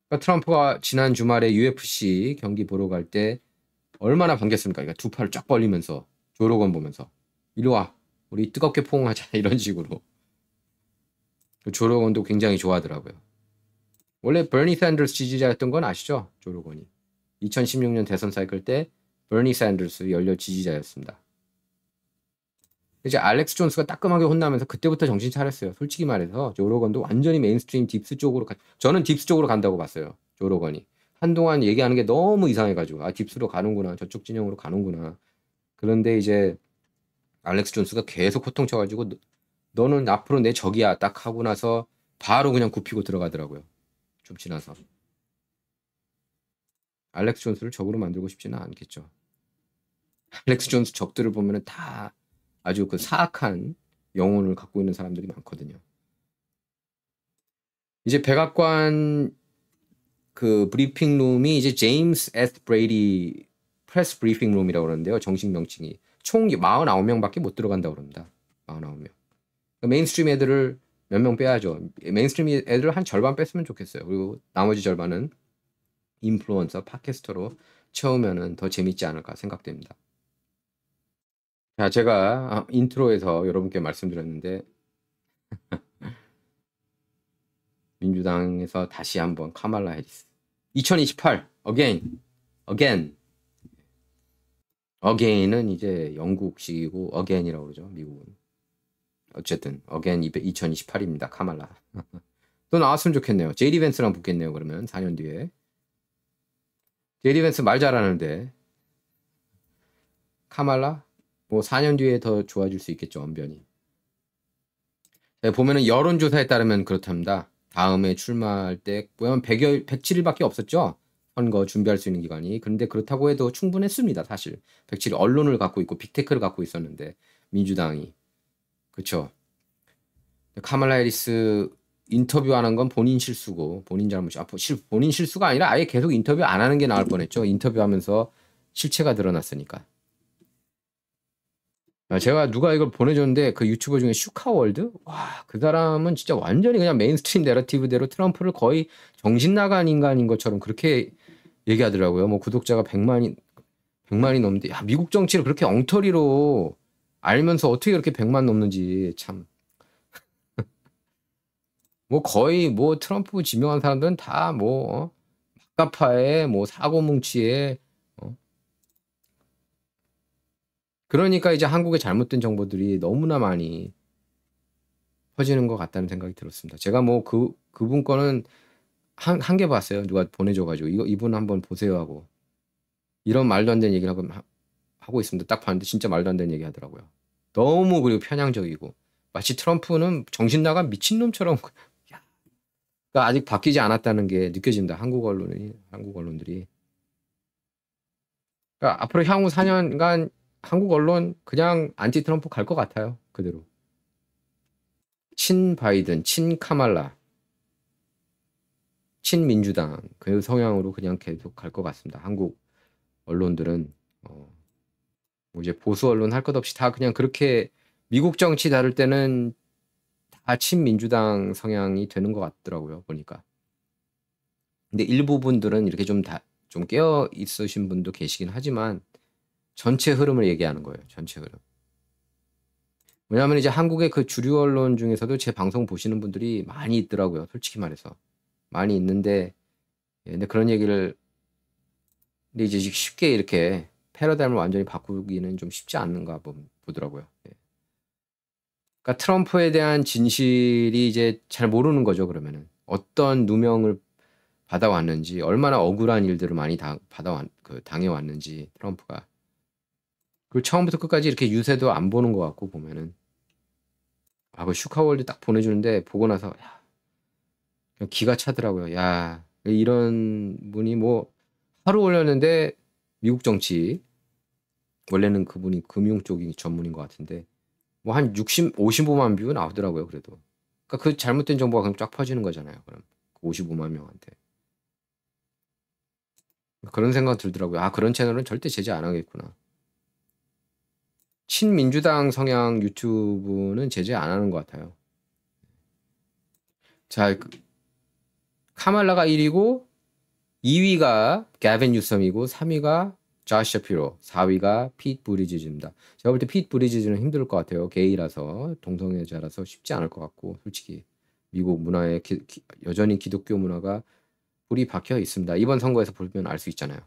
그러니까 트럼프가 지난 주말에 UFC 경기 보러 갈 때 얼마나 반겼습니까? 그러니까 두 팔을 쫙 벌리면서 조 로건 보면서 이리 와 우리 뜨겁게 포옹하자 이런 식으로. 조 로건도 굉장히 좋아하더라고요. 원래 버니 샌더스 지지자였던 건 아시죠? 조 로건이 2016년 대선 사이클 때 버니 샌더스 연료 지지자였습니다. 이제 알렉스 존스가 따끔하게 혼나면서 그때부터 정신 차렸어요. 솔직히 말해서 조 로건도 완전히 메인스트림 딥스 쪽으로 저는 딥스 쪽으로 간다고 봤어요. 조 로건이 한동안 얘기하는 게 너무 이상해가지고 아 딥스로 가는구나 저쪽 진영으로 가는구나. 그런데 이제 알렉스 존스가 계속 호통쳐가지고 너는 앞으로 내 적이야 딱 하고 나서 바로 그냥 굽히고 들어가더라고요. 좀 지나서. 알렉스 존스를 적으로 만들고 싶지는 않겠죠. 알렉스 존스 적들을 보면은 다 아주 그 사악한 영혼을 갖고 있는 사람들이 많거든요. 이제 백악관 그 브리핑 룸이 이제 제임스 S 브레이디 프레스 브리핑 룸이라고 그러는데요. 정식 명칭이 총 49명밖에 못 들어간다고 그럽니다. 49명. 메인스트림 애들을 몇 명 빼야죠. 메인스트림 애들을 한 절반 뺐으면 좋겠어요. 그리고 나머지 절반은 인플루언서, 팟캐스터로 채우면은 더 재밌지 않을까 생각됩니다. 자, 제가 인트로에서 여러분께 말씀드렸는데 민주당에서 다시 한번 카말라 해리스 2028 again은 이제 영국식이고 again이라고 그러죠. 미국은. 어쨌든 again 2028입니다. 카말라. 또 나왔으면 좋겠네요. 제이디 벤스랑 붙겠네요. 그러면 4년 뒤에. 제이디 벤스 말 잘하는데 카말라 뭐 4년 뒤에 더 좋아질 수 있겠죠. 언변이. 보면은 여론조사에 따르면 그렇답니다. 다음에 출마할 때 보면 107일밖에 없었죠. 선거 준비할 수 있는 기간이. 그런데 그렇다고 해도 충분했습니다. 사실 107일 언론을 갖고 있고 빅테크를 갖고 있었는데 민주당이. 그렇죠. 카말라 해리스 인터뷰하는 건 본인 실수고 본인 잘못이 본인 실수가 아니라 아예 계속 인터뷰 안 하는 게 나을 뻔했죠. 인터뷰하면서 실체가 드러났으니까. 제가 누가 이걸 보내줬는데 그 유튜버 중에 슈카월드? 와, 그 사람은 진짜 완전히 그냥 메인스트림 내러티브대로 트럼프를 거의 정신 나간 인간인 것처럼 그렇게 얘기하더라고요. 뭐 구독자가 100만이 넘는데 야, 미국 정치를 그렇게 엉터리로 알면서 어떻게 그렇게 100만 넘는지 참. 뭐 거의 뭐 트럼프 지명한 사람들은 다 뭐 막가파에 뭐 사고뭉치에 그러니까 이제 한국의 잘못된 정보들이 너무나 많이 퍼지는 것 같다는 생각이 들었습니다. 제가 뭐 그분 거는 한 개 봤어요. 누가 보내줘가지고 이분 한번 보세요 하고 이런 말도 안 되는 얘기를 하고 있습니다. 딱 봤는데 진짜 말도 안 되는 얘기 하더라고요. 너무 그리고 편향적이고 마치 트럼프는 정신 나간 미친놈처럼 그러니까 아직 바뀌지 않았다는 게 느껴진다. 한국 언론들이. 그러니까 앞으로 향후 4년간 한국 언론 그냥 안티 트럼프 갈 것 같아요. 그대로. 친 바이든, 친 카말라, 친 민주당 그 성향으로 그냥 계속 갈 것 같습니다. 한국 언론들은 뭐 이제 보수 언론 할 것 없이 다 그냥 그렇게 미국 정치 다룰 때는 다 친민주당 성향이 되는 것 같더라고요. 보니까. 근데 일부 분들은 이렇게 좀 깨어 있으신 분도 계시긴 하지만 전체 흐름을 얘기하는 거예요. 전체 흐름. 왜냐하면 이제 한국의 그 주류 언론 중에서도 제 방송 보시는 분들이 많이 있더라고요. 솔직히 말해서. 많이 있는데 근데 그런 얘기를 근데 이제 쉽게 이렇게 패러다임을 완전히 바꾸기는 좀 쉽지 않는가 보더라고요. 그러니까 트럼프에 대한 진실이 이제 잘 모르는 거죠. 그러면은 어떤 누명을 받아왔는지 얼마나 억울한 일들을 많이 당해왔는지 트럼프가 그리고 처음부터 끝까지 이렇게 유세도 안 보는 것 같고 보면은 그 슈카월드 딱 보내주는데 보고 나서 야, 그냥 기가 차더라고요. 야 이런 분이 뭐 하루 올렸는데 미국 정치 원래는 그분이 금융 쪽이 전문인 것 같은데 뭐 한 55만 뷰 나오더라고요. 그래도 그러니까 그 잘못된 정보가 그냥 쫙 퍼지는 거잖아요. 그럼 그 55만 명한테 그런 생각 들더라고요. 그런 채널은 절대 제재 안 하겠구나. 친민주당 성향 유튜브는 제재 안 하는 것 같아요. 자, 카말라가 1위고 2위가 가빈 뉴섬이고 3위가 조시 샤피로, 4위가 핏 부리지즈입니다. 제가 볼 때 핏 부리지즈는 힘들 것 같아요. 게이라서, 동성애자라서 쉽지 않을 것 같고, 솔직히 미국 문화에 여전히 기독교 문화가 불이 박혀 있습니다. 이번 선거에서 보면 알 수 있잖아요.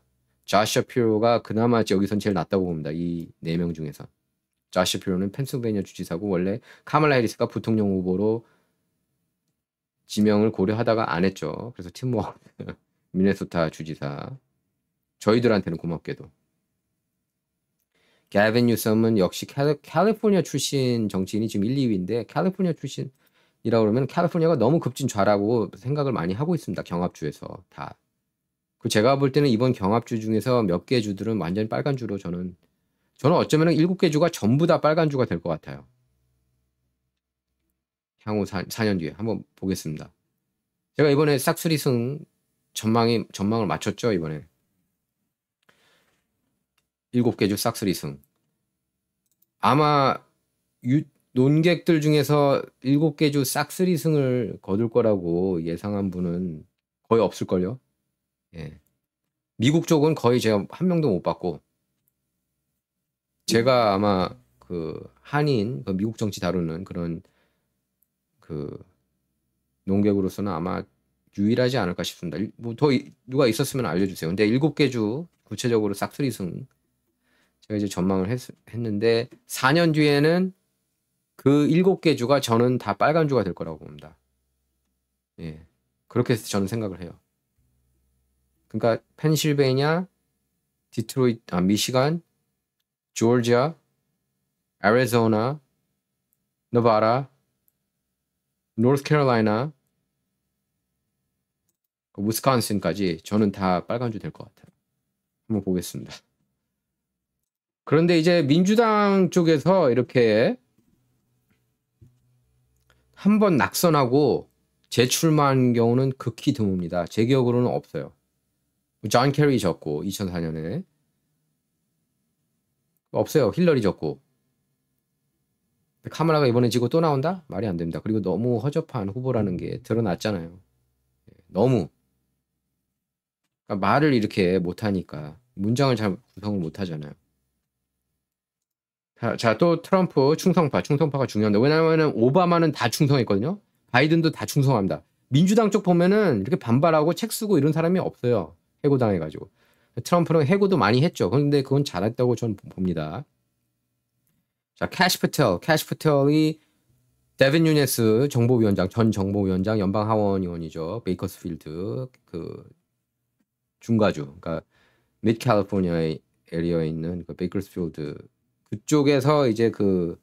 조시 샤피로가 그나마 여기선 제일 낫다고 봅니다. 이 4명 중에서. 조시 샤피로는 펜실베니아 주지사고 원래 카말라 해리스가 부통령 후보로 지명을 고려하다가 안 했죠. 그래서 팀 워크 미네소타 주지사. 저희들한테는 고맙게도. 가빈 뉴섬은 역시 캘리포니아 출신 정치인이 지금 1, 2위인데 캘리포니아 출신이라고 그러면 캘리포니아가 너무 급진 좌라고 생각을 많이 하고 있습니다. 경합주에서 다. 그 제가 볼 때는 이번 경합주 중에서 몇 개 주들은 완전히 빨간 주로 저는 어쩌면 7개 주가 전부 다 빨간 주가 될 것 같아요. 향후 4년 뒤에 한번 보겠습니다. 제가 이번에 싹수리승 전망을 맞췄죠, 이번에. 7개 주 싹수리승. 아마 논객들 중에서 7개 주 싹수리승을 거둘 거라고 예상한 분은 거의 없을걸요. 예. 미국 쪽은 거의 제가 한 명도 못 봤고, 제가 아마 그 한인, 그 미국 정치 다루는 그런 그 농객으로서는 아마 유일하지 않을까 싶습니다. 뭐 더 누가 있었으면 알려주세요. 근데 7개 주 구체적으로 싹수리승 제가 이제 전망을 했는데 4년 뒤에는 그 7개 주가 저는 다 빨간 주가 될 거라고 봅니다. 예, 그렇게 저는 생각을 해요. 그러니까 펜실베니아, 디트로이트, 미시간, 조지아, 애리조나, 네바다, 노스캐롤라이나, 위스콘신까지 저는 다 빨간주 될 것 같아요. 한번 보겠습니다. 그런데 이제 민주당 쪽에서 이렇게 한번 낙선하고 재출마한 경우는 극히 드뭅니다. 제 기억으로는 없어요. 존 캐리 졌고 2004년에 없어요. 힐러리 졌고 카말라가 이번에 지고 또 나온다? 말이 안 됩니다. 그리고 너무 허접한 후보라는 게 드러났잖아요. 너무 그러니까 말을 이렇게 못하니까 문장을 잘 구성을 못하잖아요. 자, 또 트럼프 충성파가 중요합니다. 왜냐하면 오바마는 다 충성했거든요. 바이든도 다 충성합니다. 민주당 쪽 보면은 이렇게 반발하고 책 쓰고 이런 사람이 없어요. 해고당해가지고. 트럼프는 해고도 많이 했죠. 그런데 그건 잘했다고 저는 봅니다. 자, 캐시 패텔이 데빈 뉴네스 정보위원장, 전 정보위원장, 연방하원의원이죠. 베이커스필드 그 중가주, 그러니까 미드 캘리포니아 에리어에 있는 그 베이커스필드 그쪽에서 이제 그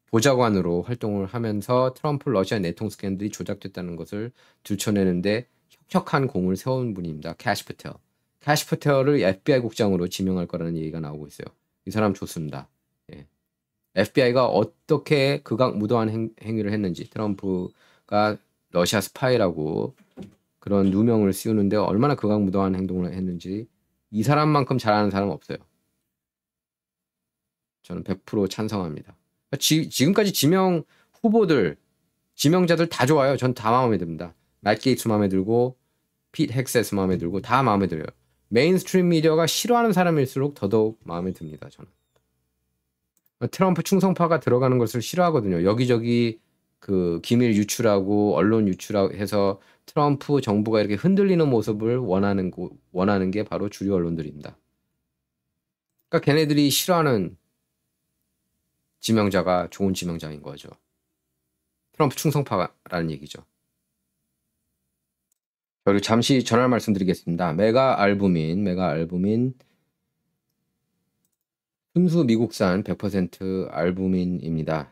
보좌관으로 활동을 하면서 트럼프 러시아 내통 스캔들이 조작됐다는 것을 들춰내는데 혁혁한 공을 세운 분입니다. 캐시 패텔을 FBI 국장으로 지명할 거라는 얘기가 나오고 있어요. 이 사람 좋습니다. 예. FBI가 어떻게 극악무도한 행위를 했는지, 트럼프가 러시아 스파이라고 그런 누명을 씌우는데 얼마나 극악무도한 행동을 했는지 이 사람만큼 잘하는 사람은 없어요. 저는 100% 찬성합니다. 지금까지 지명 후보들, 지명자들 다 좋아요. 전 다 마음에 듭니다. 맷 게이츠 마음에 들고, 핏 헥세스 마음에 들고, 다 마음에 들어요. 메인스트림 미디어가 싫어하는 사람일수록 더더욱 마음에 듭니다. 저는. 트럼프 충성파가 들어가는 것을 싫어하거든요. 여기저기 그 기밀 유출하고 언론 유출해서 트럼프 정부가 이렇게 흔들리는 모습을 원하는 게 바로 주류 언론들입니다. 그러니까 걔네들이 싫어하는 지명자가 좋은 지명자인 거죠. 트럼프 충성파라는 얘기죠. 그리고 잠시 전할 말씀드리겠습니다. 메가 알부민 순수 미국산 100% 알부민입니다.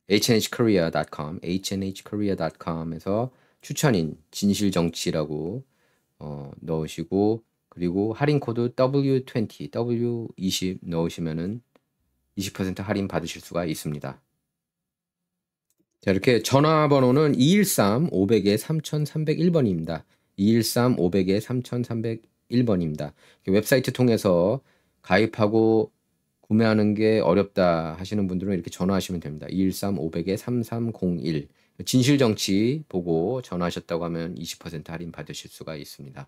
예.hnhkorea.com에서 추천인 진실정치라고 넣으시고 그리고 할인 코드 W20 넣으시면은 20% 할인 받으실 수가 있습니다. 자, 이렇게 전화번호는 213-500-3301번입니다. 213-500-3301번입니다. 웹사이트 통해서 가입하고 구매하는 게 어렵다 하시는 분들은 이렇게 전화하시면 됩니다. 213-500-3301 진실정치 보고 전화하셨다고 하면 20% 할인 받으실 수가 있습니다.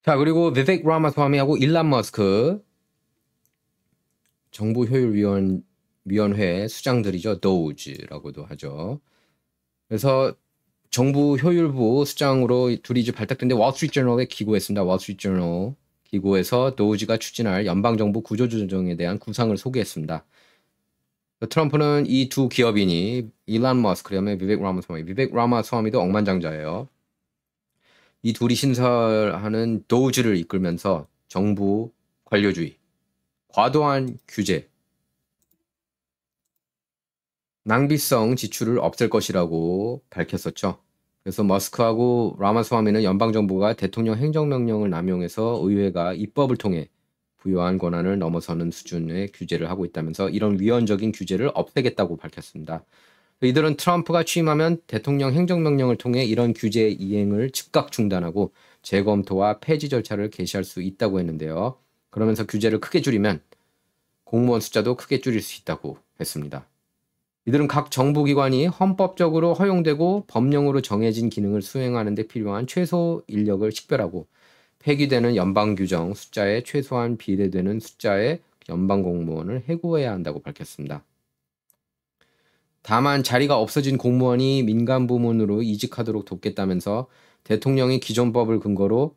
자, 그리고 비백 라마스와미하고 일론 머스크 정부효율위원회 수장들이죠. 도우즈라고도 하죠. 그래서 정부 효율부 수장으로 둘이 이제 발탁된데 월스트리트저널에 기고했습니다. 월스트리트저널 기고에서 도우즈가 추진할 연방정부 구조조정에 대한 구상을 소개했습니다. 트럼프는 이 두 기업인이 일론 머스크, 그다음에 비백 라마스와미도 억만장자예요. 이 둘이 신설하는 도우즈를 이끌면서 정부 관료주의, 과도한 규제, 낭비성 지출을 없앨 것이라고 밝혔었죠. 그래서 머스크하고 라마스와미는 연방정부가 대통령 행정명령을 남용해서 의회가 입법을 통해 부여한 권한을 넘어서는 수준의 규제를 하고 있다면서 이런 위헌적인 규제를 없애겠다고 밝혔습니다. 이들은 트럼프가 취임하면 대통령 행정명령을 통해 이런 규제 이행을 즉각 중단하고 재검토와 폐지 절차를 개시할 수 있다고 했는데요. 그러면서 규제를 크게 줄이면 공무원 숫자도 크게 줄일 수 있다고 했습니다. 이들은 각 정부기관이 헌법적으로 허용되고 법령으로 정해진 기능을 수행하는 데 필요한 최소 인력을 식별하고 폐기되는 연방규정 숫자에 최소한 비례되는 숫자의 연방공무원을 해고해야 한다고 밝혔습니다. 다만 자리가 없어진 공무원이 민간 부문으로 이직하도록 돕겠다면서 대통령이 기존 법을 근거로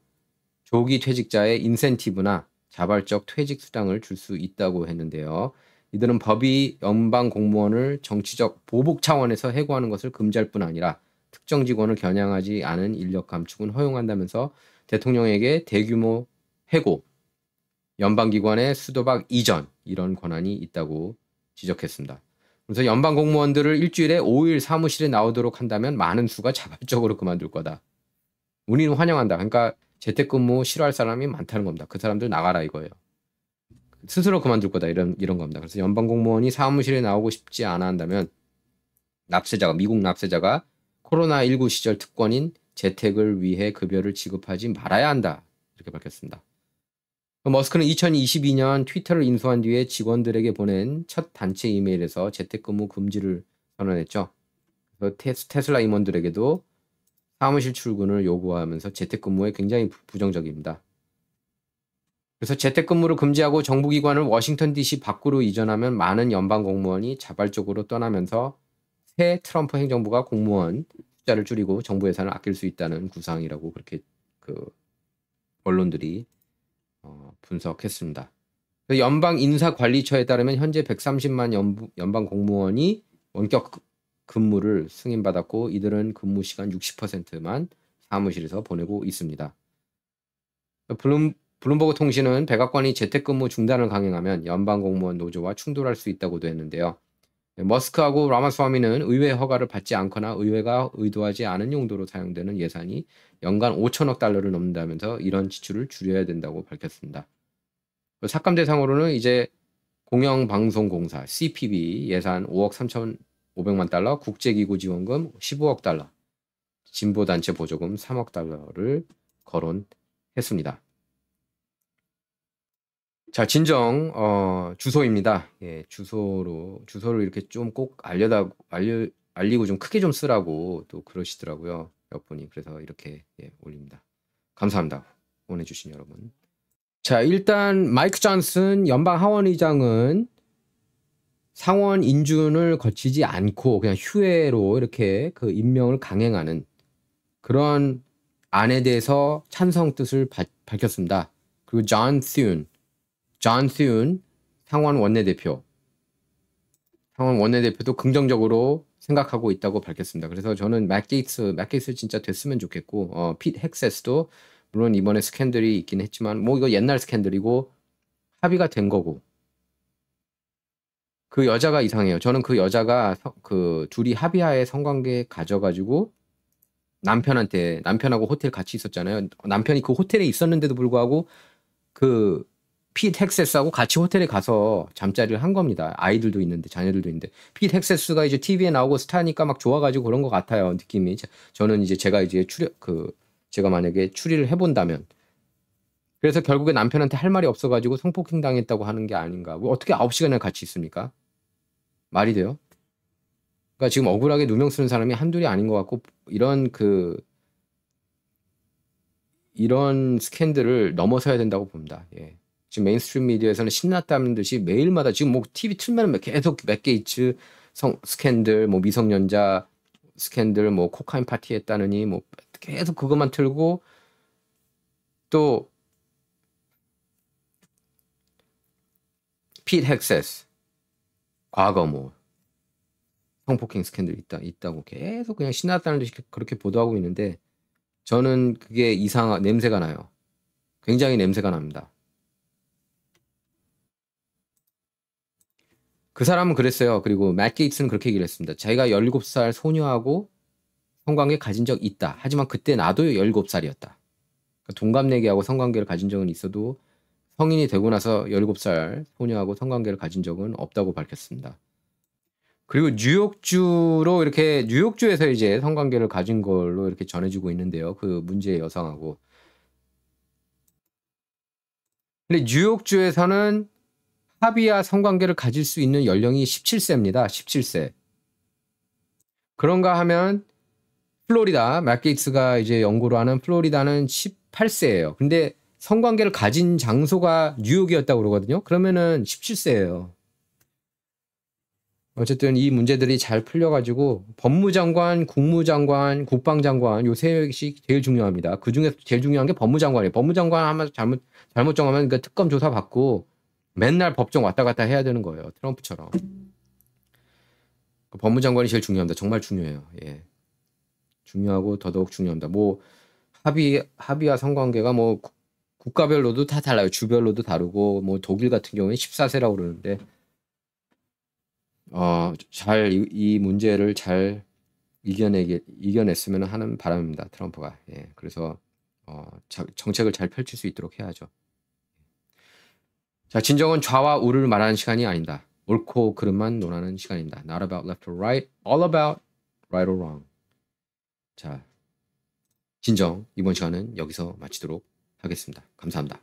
조기 퇴직자의 인센티브나 자발적 퇴직 수당을 줄 수 있다고 했는데요. 이들은 법이 연방 공무원을 정치적 보복 차원에서 해고하는 것을 금지할 뿐 아니라 특정 직원을 겨냥하지 않은 인력 감축은 허용한다면서 대통령에게 대규모 해고, 연방기관의 수도박 이전 이런 권한이 있다고 지적했습니다. 그래서 연방 공무원들을 일주일에 5일 사무실에 나오도록 한다면 많은 수가 자발적으로 그만둘 거다. 우리는 환영한다. 그러니까 재택근무 싫어할 사람이 많다는 겁니다. 그 사람들 나가라 이거예요. 스스로 그만둘 거다 이런 겁니다. 그래서 연방 공무원이 사무실에 나오고 싶지 않아 한다면 미국 납세자가 코로나19 시절 특권인 재택을 위해 급여를 지급하지 말아야 한다. 이렇게 밝혔습니다. 머스크는 2022년 트위터를 인수한 뒤에 직원들에게 보낸 첫 단체 이메일에서 재택근무 금지를 선언했죠. 그래서 테슬라 임원들에게도 사무실 출근을 요구하면서 재택근무에 굉장히 부정적입니다. 그래서 재택근무를 금지하고 정부기관을 워싱턴 DC 밖으로 이전하면 많은 연방 공무원이 자발적으로 떠나면서 새 트럼프 행정부가 공무원 숫자를 줄이고 정부 예산을 아낄 수 있다는 구상이라고 그렇게 언론들이 분석했습니다. 연방 인사관리처에 따르면 현재 130만 연방 공무원이 원격 근무를 승인받았고 이들은 근무 시간 60%만 사무실에서 보내고 있습니다. 블룸버그 통신은 백악관이 재택근무 중단을 강행하면 연방 공무원 노조와 충돌할 수 있다고도 했는데요. 머스크하고 라마스와미는 의회 허가를 받지 않거나 의회가 의도하지 않은 용도로 사용되는 예산이 연간 5천억 달러를 넘는다면서 이런 지출을 줄여야 된다고 밝혔습니다. 삭감 대상으로는 이제 공영방송공사 CPB 예산 5억 3,500만 달러, 국제기구 지원금 15억 달러, 진보단체 보조금 3억 달러를 거론했습니다. 자, 진정 주소입니다. 예, 주소를 이렇게 좀 꼭 알리고 좀 크게 좀 쓰라고 또 그러시더라고요. 몇 분이. 그래서 이렇게 올립니다. 감사합니다. 응원해주신 여러분. 자, 일단 마이크 존슨 연방 하원의장은 상원 인준을 거치지 않고 그냥 휴회로 이렇게 그 임명을 강행하는 그런 안에 대해서 찬성 뜻을 밝혔습니다. 그리고 존 튠 상원 원내대표도 긍정적으로 생각하고 있다고 밝혔습니다. 그래서 저는 맷 게이츠 진짜 됐으면 좋겠고 핏 헥세스도 물론 이번에 스캔들이 있긴 했지만 뭐 이거 옛날 스캔들이고 합의가 된 거고 그 여자가 이상해요. 저는 그 여자가 그 둘이 합의하에 성관계 가져가지고 남편하고 호텔 같이 있었잖아요. 남편이 그 호텔에 있었는데도 불구하고 그 핏 헥세스하고 같이 호텔에 가서 잠자리를 한 겁니다. 아이들도 있는데 자녀들도 있는데 핏 헥세스가 이제 TV에 나오고 스타니까 막 좋아가지고 그런 것 같아요. 느낌이. 저는 이제 제가 만약에 추리를 해본다면 그래서 결국에 남편한테 할 말이 없어가지고 성폭행 당했다고 하는 게 아닌가. 뭐 어떻게 9시간이나 같이 있습니까? 말이 돼요? 그러니까 지금 억울하게 누명 쓰는 사람이 한둘이 아닌 것 같고 이런 스캔들을 넘어서야 된다고 봅니다. 예. 지금 메인스트림 미디어에서는 신났다는 듯이 매일마다 지금 뭐 TV 틀면 계속 맥 게이츠 스캔들, 뭐 미성년자 스캔들, 뭐 코카인 파티 했다느니 뭐 계속 그것만 틀고 또 핏 헥세스 과거 뭐 성폭행 스캔들 있다고 계속 그냥 신났다는 듯이 그렇게 보도하고 있는데 저는 그게 냄새가 나요. 굉장히 냄새가 납니다. 그 사람은 그랬어요. 그리고 맷 게이츠는 그렇게 얘기를 했습니다. 자기가 17살 소녀하고 성관계 가진 적 있다. 하지만 그때 나도 17살이었다. 그러니까 동갑내기하고 성관계를 가진 적은 있어도 성인이 되고 나서 17살 소녀하고 성관계를 가진 적은 없다고 밝혔습니다. 그리고 뉴욕주에서 이제 성관계를 가진 걸로 이렇게 전해지고 있는데요. 그 문제의 여성하고. 근데 뉴욕주에서는 합의와 성관계를 가질 수 있는 연령이 17세입니다. 17세. 그런가 하면 플로리다, 맷 게이츠가 이제 연구를 하는 플로리다는 18세예요. 근데 성관계를 가진 장소가 뉴욕이었다고 그러거든요. 그러면은 17세예요. 어쨌든 이 문제들이 잘 풀려가지고 법무장관, 국무장관, 국방장관 요 세 명이 제일 중요합니다. 그 중에서 제일 중요한 게 법무장관이에요. 법무장관 하면 잘못 정하면 그러니까 특검 조사 받고 맨날 법정 왔다 갔다 해야 되는 거예요. 트럼프처럼. 법무장관이 제일 중요합니다. 정말 중요해요. 예. 중요하고 더더욱 중요합니다. 뭐 합의와 성관계가 뭐 국가별로도 다 달라요. 주별로도 다르고 뭐 독일 같은 경우에 14세라고 그러는데 이 문제를 잘 이겨냈으면 하는 바람입니다. 트럼프가. 예. 그래서 정책을 잘 펼칠 수 있도록 해야죠. 자, 진정은 좌와 우를 말하는 시간이 아니다. 옳고 그름만 논하는 시간입니다. Not about left or right, all about right or wrong. 자, 진정 이번 시간은 여기서 마치도록 하겠습니다. 감사합니다.